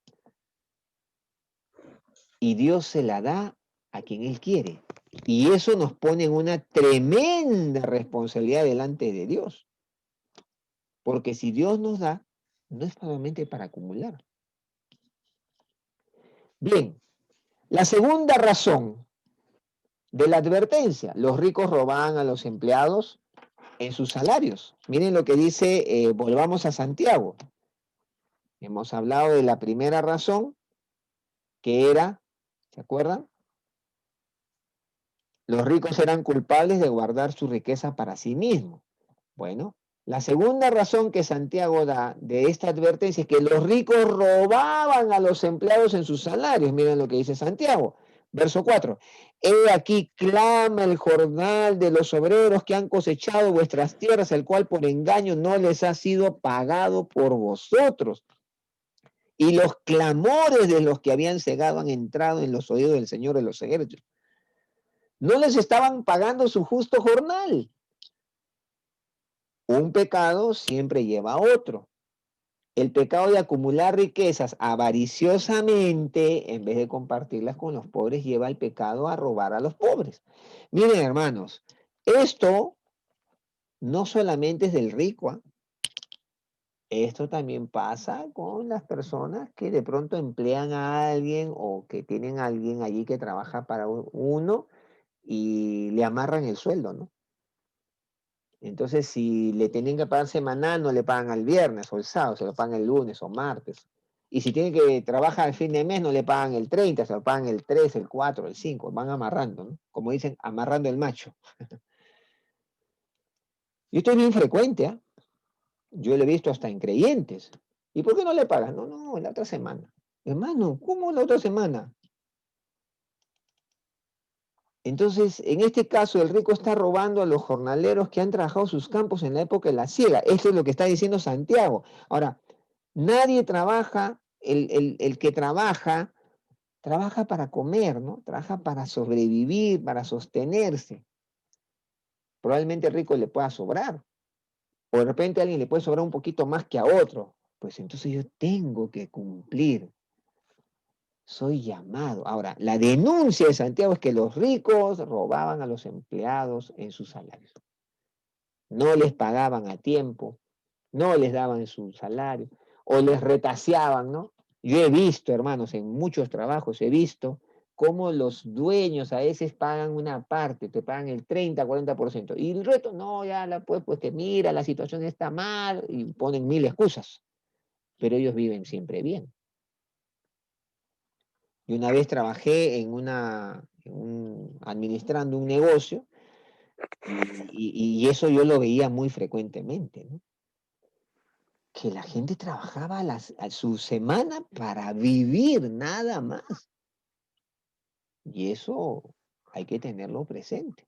Y Dios se la da a quien Él quiere. Y eso nos pone en una tremenda responsabilidad delante de Dios. Porque si Dios nos da, no es solamente para acumular. Bien, la segunda razón de la advertencia, los ricos robaban a los empleados en sus salarios. Miren lo que dice, volvamos a Santiago. Hemos hablado de la primera razón, que era, ¿se acuerdan? Los ricos eran culpables de guardar su riqueza para sí mismos. Bueno, la segunda razón que Santiago da de esta advertencia es que los ricos robaban a los empleados en sus salarios. Miren lo que dice Santiago, verso 4. He aquí clama el jornal de los obreros que han cosechado vuestras tierras, el cual por engaño no les ha sido pagado por vosotros. Y los clamores de los que habían cegado han entrado en los oídos del Señor de los ejércitos. No les estaban pagando su justo jornal. Un pecado siempre lleva a otro. El pecado de acumular riquezas avariciosamente, en vez de compartirlas con los pobres, lleva al pecado a robar a los pobres. Miren, hermanos, esto no solamente es del rico, ¿eh? Esto también pasa con las personas que de pronto emplean a alguien o que tienen a alguien allí que trabaja para uno y le amarran el sueldo, ¿no? Entonces, si le tienen que pagar semanal, no le pagan al viernes o el sábado, se lo pagan el lunes o martes. Y si tienen que trabajar al fin de mes, no le pagan el 30, se lo pagan el 3, el 4, el 5, van amarrando, ¿no? Como dicen, amarrando el macho. Y esto es bien frecuente, ¿eh? Yo lo he visto hasta en creyentes. ¿Y por qué no le pagan? No, no, la otra semana. Hermano, ¿cómo la otra semana? Entonces, en este caso, el rico está robando a los jornaleros que han trabajado sus campos en la época de la siega. Eso es lo que está diciendo Santiago. Ahora, nadie trabaja, el que trabaja, trabaja para comer, ¿no? Trabaja para sobrevivir, para sostenerse. Probablemente el rico le pueda sobrar, o de repente a alguien le puede sobrar un poquito más que a otro. Pues entonces yo tengo que cumplir, soy llamado. Ahora, la denuncia de Santiago es que los ricos robaban a los empleados en sus salarios. No les pagaban a tiempo, no les daban su salario, o les retaseaban, ¿no? Yo he visto, hermanos, en muchos trabajos, he visto cómo los dueños a veces pagan una parte, te pagan el 30, 40%, y el resto, no, ya pues que mira, la situación está mal, y ponen mil excusas, pero ellos viven siempre bien. Y una vez trabajé administrando un negocio, y eso yo lo veía muy frecuentemente, ¿no? Que la gente trabajaba a su semana para vivir nada más. Y eso hay que tenerlo presente.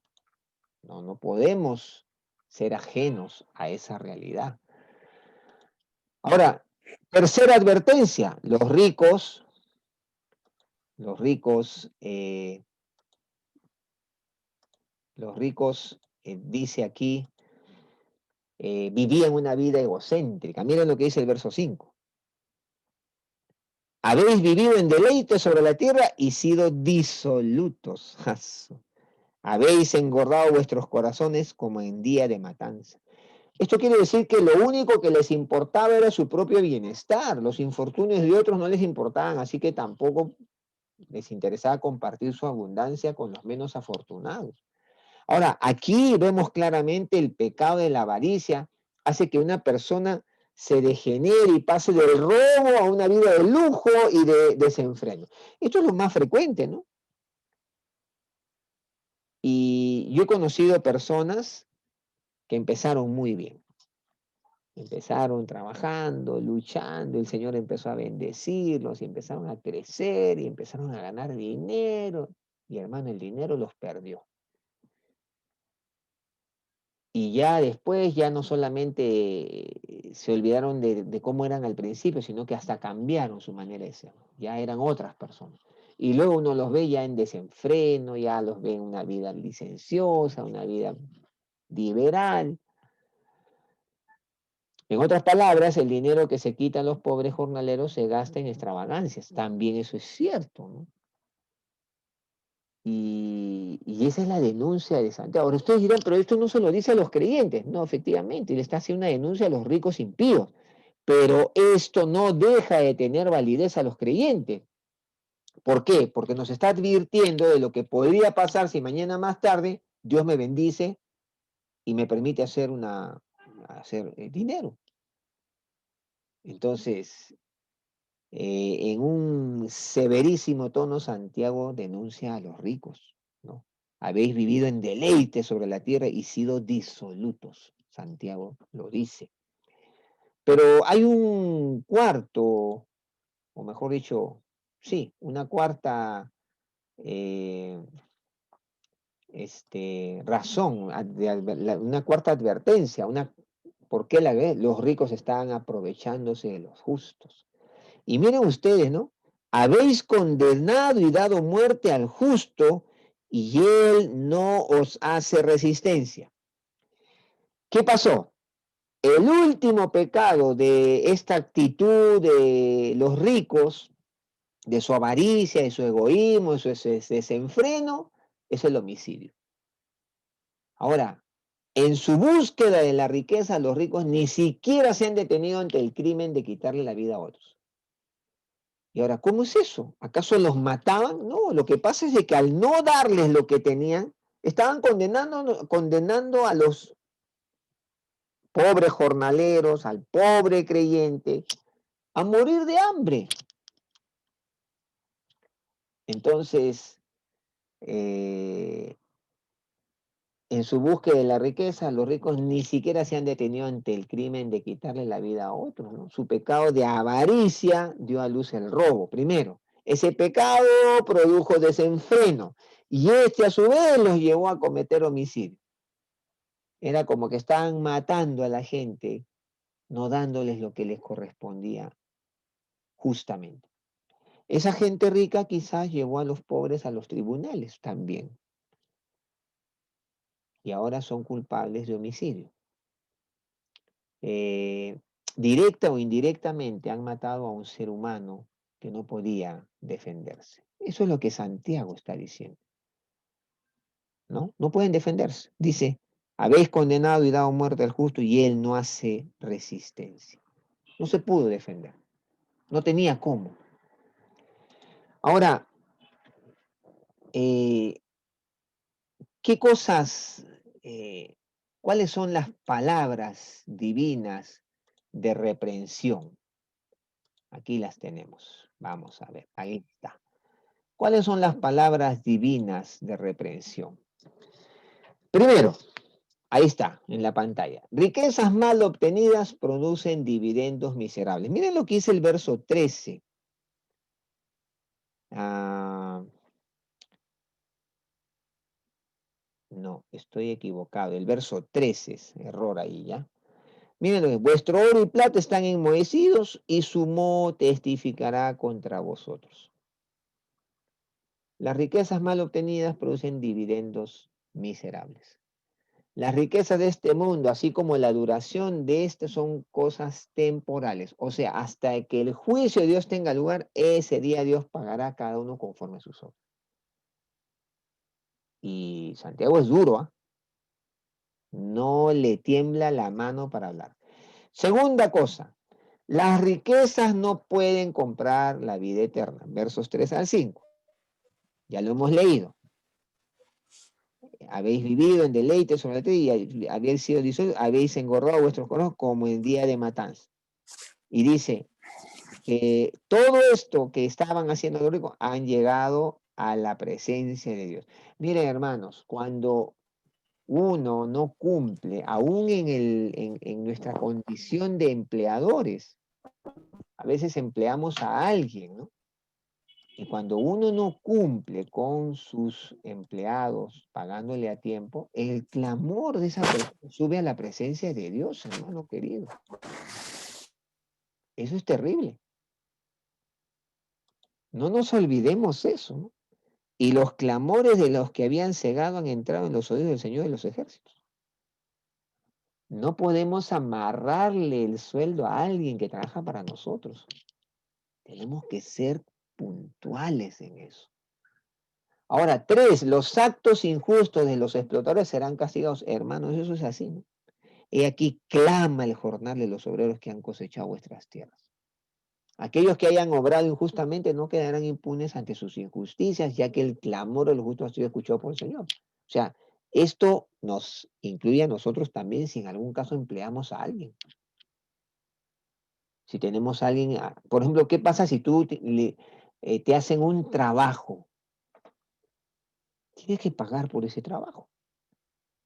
No, no podemos ser ajenos a esa realidad. Ahora, tercera advertencia, los ricos Los ricos, dice aquí, vivían una vida egocéntrica. Miren lo que dice el verso 5. Habéis vivido en deleite sobre la tierra y sido disolutos. Habéis engordado vuestros corazones como en día de matanza. Esto quiere decir que lo único que les importaba era su propio bienestar. Los infortunios de otros no les importaban, así que tampoco les interesaba compartir su abundancia con los menos afortunados. Ahora, aquí vemos claramente el pecado de la avaricia hace que una persona se degenere y pase del robo a una vida de lujo y de desenfreno. Esto es lo más frecuente, ¿no? Y yo he conocido personas que empezaron muy bien. Empezaron trabajando, luchando, el Señor empezó a bendecirlos y empezaron a crecer y empezaron a ganar dinero. Y hermano, el dinero los perdió. Y ya después, ya no solamente se olvidaron de cómo eran al principio, sino que hasta cambiaron su manera de ser. Ya eran otras personas. Y luego uno los ve ya en desenfreno, ya los ve en una vida licenciosa, una vida liberal. En otras palabras, el dinero que se quitan los pobres jornaleros se gasta en extravagancias. También eso es cierto, ¿no? Y esa es la denuncia de Santiago. Ahora ustedes dirán, pero esto no se lo dice a los creyentes. No, efectivamente, le está haciendo una denuncia a los ricos impíos. Pero esto no deja de tener validez a los creyentes. ¿Por qué? Porque nos está advirtiendo de lo que podría pasar si mañana más tarde Dios me bendice y me permite hacer dinero. Entonces, en un severísimo tono, Santiago denuncia a los ricos, ¿no? Habéis vivido en deleite sobre la tierra y sido disolutos. Santiago lo dice. Pero hay un cuarto, o mejor dicho, sí, una cuarta eh, razón, una cuarta advertencia, ¿por qué los ricos estaban aprovechándose de los justos? Y miren ustedes, ¿no? Habéis condenado y dado muerte al justo y él no os hace resistencia. ¿Qué pasó? El último pecado de esta actitud de los ricos, de su avaricia, de su egoísmo, de su desenfreno, es el homicidio. Ahora, en su búsqueda de la riqueza, los ricos ni siquiera se han detenido ante el crimen de quitarle la vida a otros. Y ahora, ¿cómo es eso? ¿Acaso los mataban? No, lo que pasa es de que al no darles lo que tenían, estaban condenando a los pobres jornaleros, al pobre creyente, a morir de hambre. Entonces, eh, en su búsqueda de la riqueza, los ricos ni siquiera se han detenido ante el crimen de quitarle la vida a otros, ¿no? Su pecado de avaricia dio a luz el robo, primero. Ese pecado produjo desenfreno y este a su vez los llevó a cometer homicidio. Era como que estaban matando a la gente, no dándoles lo que les correspondía justamente. Esa gente rica quizás llevó a los pobres a los tribunales también y ahora son culpables de homicidio. eh, Directa o indirectamente han matado a un ser humano que no podía defenderse. Eso es lo que Santiago está diciendo, ¿no? No pueden defenderse. Dice, habéis condenado y dado muerte al justo y él no hace resistencia. No se pudo defender. No tenía cómo. Ahora, eh, ¿qué cosas, cuáles son las palabras divinas de reprensión? Aquí las tenemos. Vamos a ver, ahí está. ¿Cuáles son las palabras divinas de reprensión? Primero, ahí está, en la pantalla. Riquezas mal obtenidas producen dividendos miserables. Miren lo que dice el verso 13. Ah, no, estoy equivocado. El verso 13 es error ahí, ¿ya? Miren lo que vuestro oro y plata están enmohecidos y su moho testificará contra vosotros. Las riquezas mal obtenidas producen dividendos miserables. Las riquezas de este mundo, así como la duración de este, son cosas temporales. O sea, hasta que el juicio de Dios tenga lugar, ese día Dios pagará a cada uno conforme a sus obras. Y Santiago es duro, ¿ah? No le tiembla la mano para hablar. Segunda cosa, las riquezas no pueden comprar la vida eterna. Versos 3 al 5. Ya lo hemos leído. Habéis vivido en deleite sobre la tierra y habéis sido disueltos, habéis engordado vuestros corazones como en día de matanza. Y dice que todo esto que estaban haciendo los ricos han llegado a la presencia de Dios. Miren, hermanos, cuando uno no cumple, aún en nuestra condición de empleadores, a veces empleamos a alguien, ¿no? Y cuando uno no cumple con sus empleados pagándole a tiempo, el clamor de esa persona sube a la presencia de Dios, hermano querido. Eso es terrible. No nos olvidemos eso, ¿no? Y los clamores de los que habían cegado han entrado en los oídos del Señor de los ejércitos. No podemos amarrarle el sueldo a alguien que trabaja para nosotros. Tenemos que ser puntuales en eso. Ahora, 3, los actos injustos de los explotadores serán castigados. Hermanos, eso es así, ¿no? He aquí clama el jornal de los obreros que han cosechado vuestras tierras. Aquellos que hayan obrado injustamente no quedarán impunes ante sus injusticias, ya que el clamor de los justos ha sido escuchado por el Señor. O sea, esto nos incluye a nosotros también si en algún caso empleamos a alguien. Si tenemos a alguien, por ejemplo, ¿qué pasa si tú te hacen un trabajo? Tienes que pagar por ese trabajo.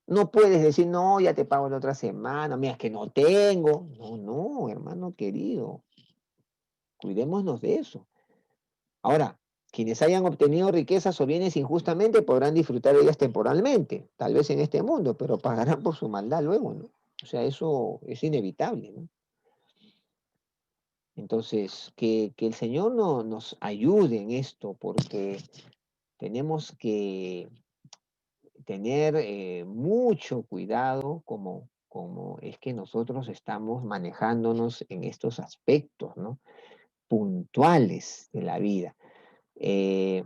No puedes decir, no, ya te pago la otra semana, mira, es que no tengo. No, no, hermano querido, cuidémonos de eso. Ahora, quienes hayan obtenido riquezas o bienes injustamente podrán disfrutar de ellas temporalmente, tal vez en este mundo, pero pagarán por su maldad luego, ¿no? O sea, eso es inevitable, ¿no? Entonces, que el Señor nos ayude en esto, porque tenemos que tener mucho cuidado como es que nosotros estamos manejándonos en estos aspectos, ¿no? Puntuales de la vida. Eh,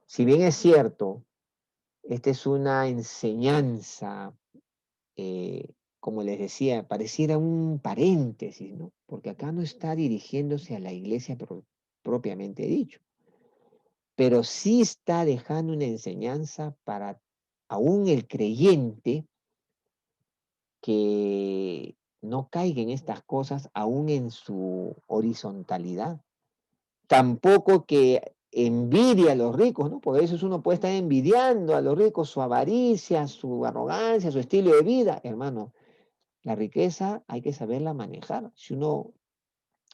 si bien es cierto, esta es una enseñanza, como les decía, pareciera un paréntesis, ¿no? Porque acá no está dirigiéndose a la iglesia propiamente dicho, pero sí está dejando una enseñanza para aún el creyente que no caiga en estas cosas aún en su horizontalidad. Tampoco que envidie a los ricos, ¿no? Porque a veces uno puede estar envidiando a los ricos su avaricia, su arrogancia, su estilo de vida. Hermano, la riqueza hay que saberla manejar. Si uno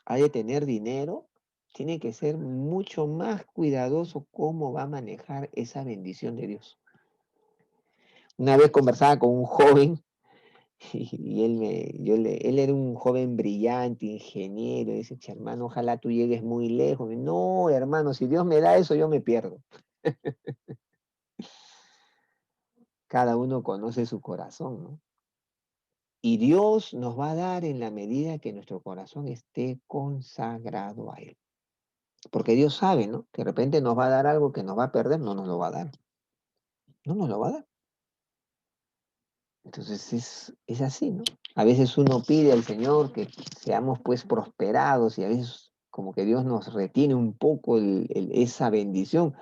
ha de tener dinero, tiene que ser mucho más cuidadoso cómo va a manejar esa bendición de Dios. Una vez conversaba con un joven y él era un joven brillante, ingeniero, y dice, "Che, hermano, ojalá tú llegues muy lejos". No, hermano, si Dios me da eso, yo me pierdo. Cada uno conoce su corazón, ¿no? Y Dios nos va a dar en la medida que nuestro corazón esté consagrado a Él. Porque Dios sabe, ¿no? Que de repente nos va a dar algo que nos va a perder, no nos lo va a dar. No nos lo va a dar. Entonces es así, ¿no? A veces uno pide al Señor que seamos pues prosperados y a veces como que Dios nos retiene un poco esa bendición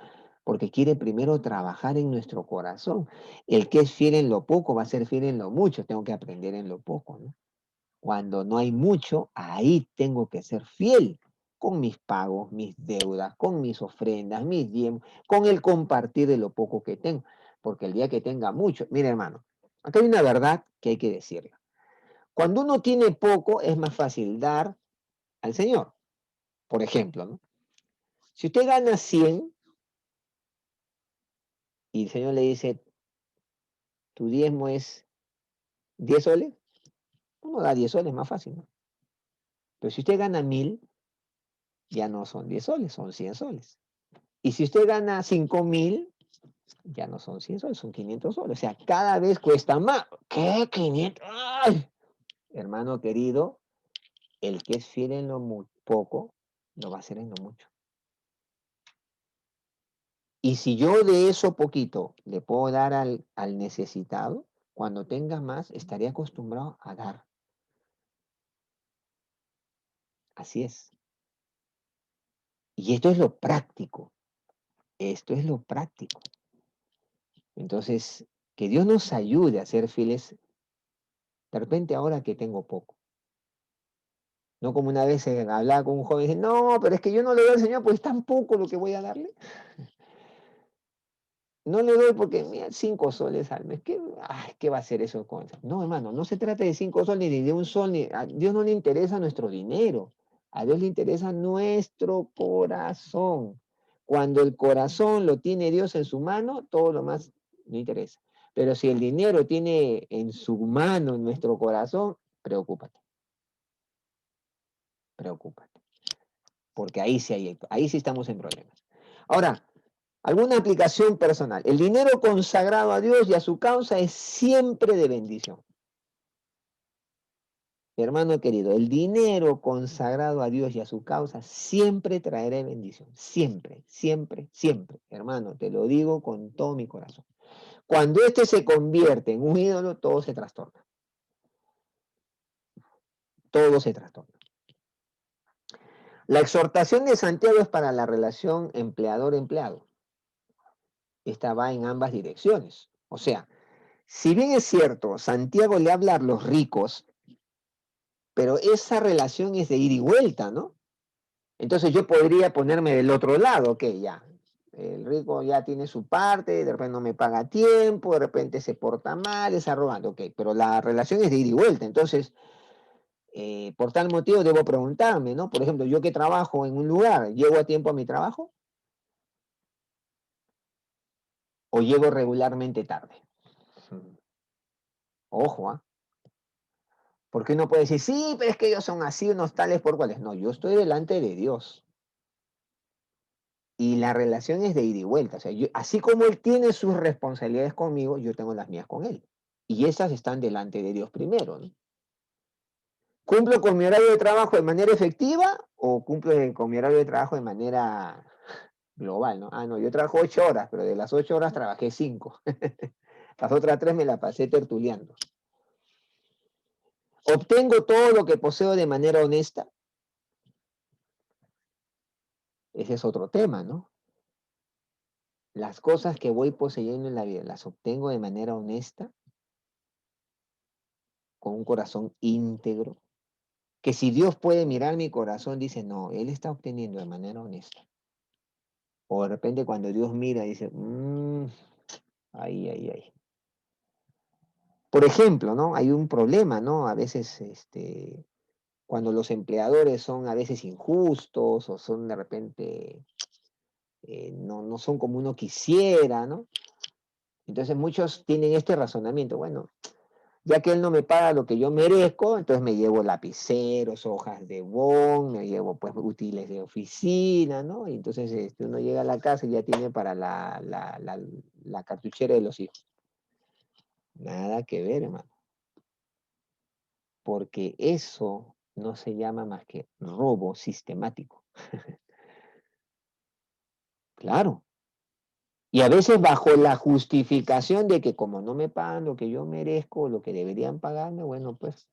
porque quiere primero trabajar en nuestro corazón. El que es fiel en lo poco va a ser fiel en lo mucho. Tengo que aprender en lo poco, ¿no? Cuando no hay mucho, ahí tengo que ser fiel con mis pagos, mis deudas, con mis ofrendas, mis diezmos, con el compartir de lo poco que tengo. Porque el día que tenga mucho, mire hermano, acá hay una verdad que hay que decirla. Cuando uno tiene poco, es más fácil dar al Señor. Por ejemplo, ¿no? Si usted gana 100 y el Señor le dice, tu diezmo es 10 soles, uno da 10 soles más fácil, ¿no? Pero si usted gana 1000, ya no son 10 soles, son 100 soles. Y si usted gana 5.000, ya no son 100 soles, son 500 soles. O sea, cada vez cuesta más. ¿Qué? 500. ¡Ay! Hermano querido, el que es fiel en lo poco, lo va a hacer en lo mucho. Y si yo de eso poquito le puedo dar al necesitado, cuando tenga más, estaré acostumbrado a dar. Así es. Y esto es lo práctico. Esto es lo práctico. Entonces, que Dios nos ayude a ser fieles, de repente ahora que tengo poco. No como una vez hablaba con un joven y dice, no, pero es que yo no le doy al Señor, pues es tan poco lo que voy a darle. No le doy porque, mira, 5 soles al mes. ¿Qué va a hacer eso con eso? No, hermano, no se trata de 5 soles ni de un sol. A Dios no le interesa nuestro dinero. A Dios le interesa nuestro corazón. Cuando el corazón lo tiene Dios en su mano, todo lo más no interesa. Pero si el dinero tiene en su mano nuestro corazón, preocúpate, preocúpate. Porque ahí sí estamos en problemas. Ahora, alguna aplicación personal. El dinero consagrado a Dios y a su causa es siempre de bendición. Hermano querido, el dinero consagrado a Dios y a su causa siempre traerá bendición. Siempre, siempre, siempre. Hermano, te lo digo con todo mi corazón. Cuando este se convierte en un ídolo, todo se trastorna. Todo se trastorna. La exhortación de Santiago es para la relación empleador-empleado. Esta va en ambas direcciones. O sea, si bien es cierto, Santiago le habla a los ricos, pero esa relación es de ida y vuelta, ¿no? Entonces yo podría ponerme del otro lado, que ya, el rico ya tiene su parte, de repente no me paga a tiempo, de repente se porta mal, es arrogante, ok, pero la relación es de ida y vuelta, entonces, por tal motivo debo preguntarme, ¿no? Por ejemplo, yo que trabajo en un lugar, ¿llego a tiempo a mi trabajo o llego regularmente tarde? Ojo, ¿ah? Porque uno puede decir, sí, pero es que ellos son así, unos tales por cuales. No, yo estoy delante de Dios. Y la relación es de ida y vuelta. O sea, así como él tiene sus responsabilidades conmigo, yo tengo las mías con él. Y esas están delante de Dios primero, ¿no? ¿Cumplo con mi horario de trabajo de manera efectiva o cumplo con mi horario de trabajo de manera global, ¿no? Ah, no, yo trabajo 8 horas, pero de las 8 horas trabajé 5. Las otras 3 me las pasé tertuleando. ¿Obtengo todo lo que poseo de manera honesta? Ese es otro tema, ¿no? Las cosas que voy poseyendo en la vida, ¿las obtengo de manera honesta? Con un corazón íntegro. Que si Dios puede mirar mi corazón, dice, no, Él está obteniendo de manera honesta. O de repente cuando Dios mira, dice, ay, ay, ay. Por ejemplo, ¿no? Hay un problema, ¿no? A veces, cuando los empleadores son a veces injustos o son de repente, no son como uno quisiera, ¿no? Entonces muchos tienen este razonamiento, bueno, ya que él no me paga lo que yo merezco, entonces me llevo lapiceros, hojas de bond, me llevo pues útiles de oficina, ¿no? Y entonces uno llega a la casa y ya tiene para la cartuchera de los hijos. Nada que ver, hermano. Porque eso no se llama más que robo sistemático. Claro. Y a veces bajo la justificación de que como no me pagan lo que yo merezco, lo que deberían pagarme, bueno, pues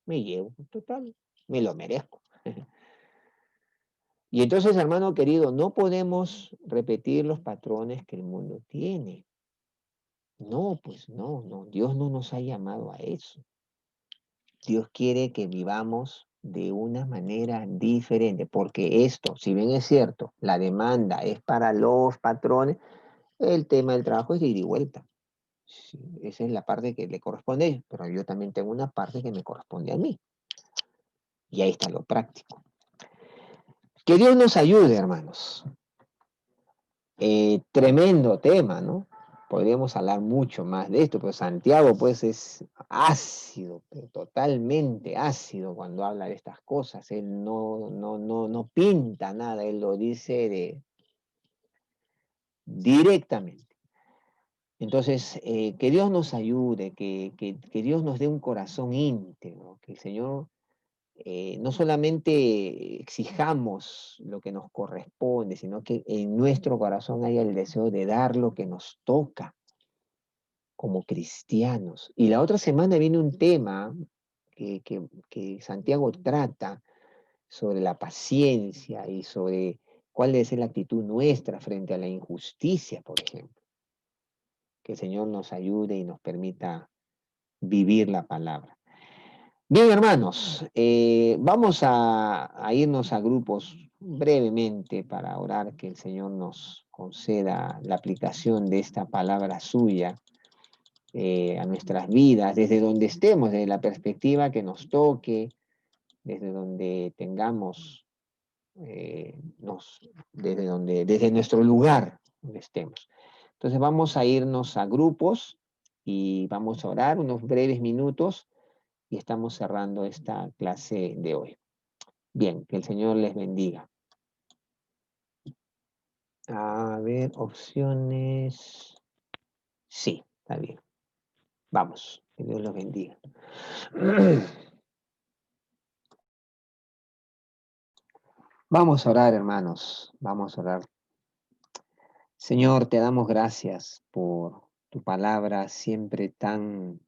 me llevo, total, me lo merezco. Y entonces, hermano querido, no podemos repetir los patrones que el mundo tiene. No, pues no, no, Dios no nos ha llamado a eso. Dios quiere que vivamos de una manera diferente, porque esto, si bien es cierto, la demanda es para los patrones, el tema del trabajo es de ida y vuelta. Sí, esa es la parte que le corresponde a ellos, pero yo también tengo una parte que me corresponde a mí. Y ahí está lo práctico. Que Dios nos ayude, hermanos. Tremendo tema, ¿no? Podríamos hablar mucho más de esto, pero Santiago pues es ácido, pero totalmente ácido cuando habla de estas cosas. Él no pinta nada, él lo dice directamente. Entonces, que Dios nos ayude, que Dios nos dé un corazón íntegro, que el Señor no solamente exijamos lo que nos corresponde, sino que en nuestro corazón haya el deseo de dar lo que nos toca como cristianos. Y la otra semana viene un tema que Santiago trata sobre la paciencia y sobre cuál debe ser la actitud nuestra frente a la injusticia, por ejemplo. Que el Señor nos ayude y nos permita vivir la palabra. Bien, hermanos, vamos a irnos a grupos brevemente para orar que el Señor nos conceda la aplicación de esta palabra suya a nuestras vidas, desde donde estemos, desde la perspectiva que nos toque, desde donde tengamos, desde nuestro lugar donde estemos. Entonces vamos a irnos a grupos y vamos a orar unos breves minutos y estamos cerrando esta clase de hoy. Bien, que el Señor les bendiga. A ver, opciones. Sí, está bien. Vamos, que Dios los bendiga. Vamos a orar, hermanos. Vamos a orar. Señor, te damos gracias por tu palabra siempre tan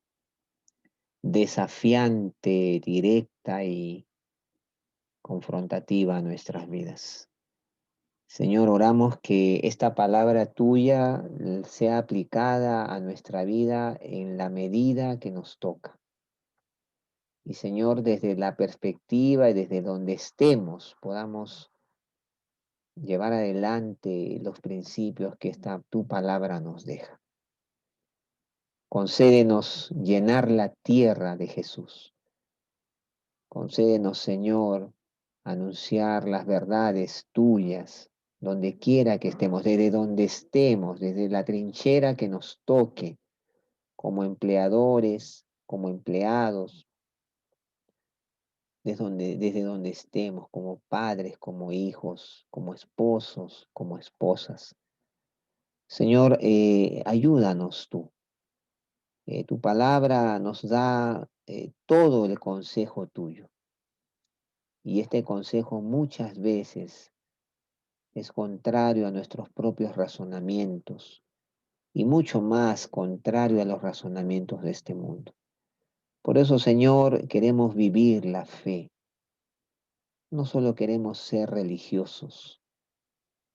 desafiante, directa y confrontativa a nuestras vidas. Señor, oramos que esta palabra tuya sea aplicada a nuestra vida en la medida que nos toca. Y Señor, desde la perspectiva y desde donde estemos, podamos llevar adelante los principios que tu palabra nos deja. Concédenos llenar la tierra de Jesús. Concédenos, Señor, anunciar las verdades tuyas donde quiera que estemos, desde donde estemos, desde la trinchera que nos toque, como empleadores, como empleados, desde donde estemos, como padres, como hijos, como esposos, como esposas. Señor, ayúdanos tú. Tu palabra nos da todo el consejo tuyo. Y este consejo muchas veces es contrario a nuestros propios razonamientos y mucho más contrario a los razonamientos de este mundo. Por eso, Señor, queremos vivir la fe. No solo queremos ser religiosos,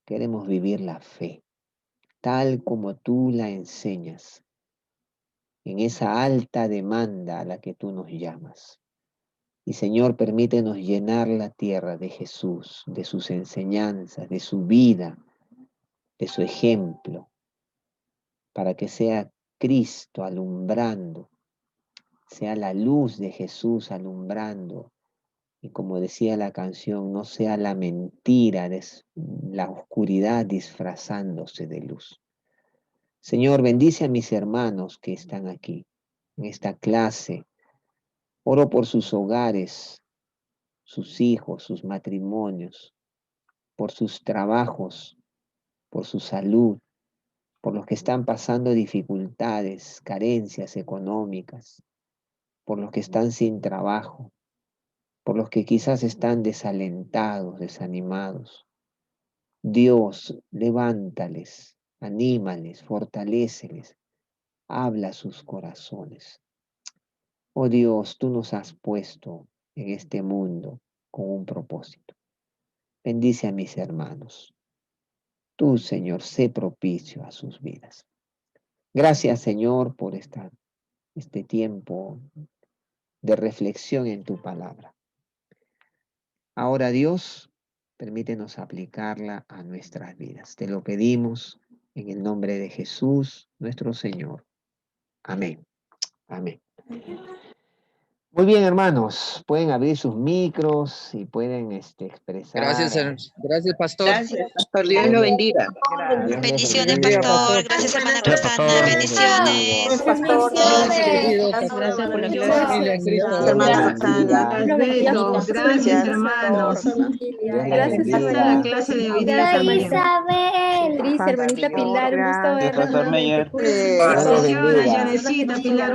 queremos vivir la fe, tal como tú la enseñas, en esa alta demanda a la que tú nos llamas. Y Señor, permítenos llenar la tierra de Jesús, de sus enseñanzas, de su vida, de su ejemplo, para que sea Cristo alumbrando, sea la luz de Jesús alumbrando. Y como decía la canción, no sea la mentira, la oscuridad disfrazándose de luz. Señor, bendice a mis hermanos que están aquí, en esta clase. Oro por sus hogares, sus hijos, sus matrimonios, por sus trabajos, por su salud, por los que están pasando dificultades, carencias económicas, por los que están sin trabajo, por los que quizás están desalentados, desanimados. Dios, levántales, anímales, fortaléceles, habla a sus corazones. Oh Dios, tú nos has puesto en este mundo con un propósito. Bendice a mis hermanos. Tú, Señor, sé propicio a sus vidas. Gracias, Señor, por este tiempo de reflexión en tu palabra. Ahora, Dios, permítenos aplicarla a nuestras vidas. Te lo pedimos en el nombre de Jesús, nuestro Señor. Amén. Amén. Muy bien, hermanos. Pueden abrir sus micros y pueden expresar.
Gracias, pastor.
Gracias, pastor. Dios lo bendiga.
Dios les
Bendiciones,
bendiga.
pastor. Gracias, hermana Rosana.
Dios les
Bendiciones.
bendiga.
Pastor.
Gracias por la
Familia en
clase.
Cristo.
Gracias, hermana
Dios les
Roxana.
bendiga.
Besos, gracias hermanos.
Dios les
Gracias a la
bendiga.
clase de hoy día también.
Beatriz, hermanita Pilar, un gusto
Gracias.
verlos
Pastor
nuevamente.
Meyer.
Dios les
Bendiciones,
bendiga.
Yanecita, Pilar.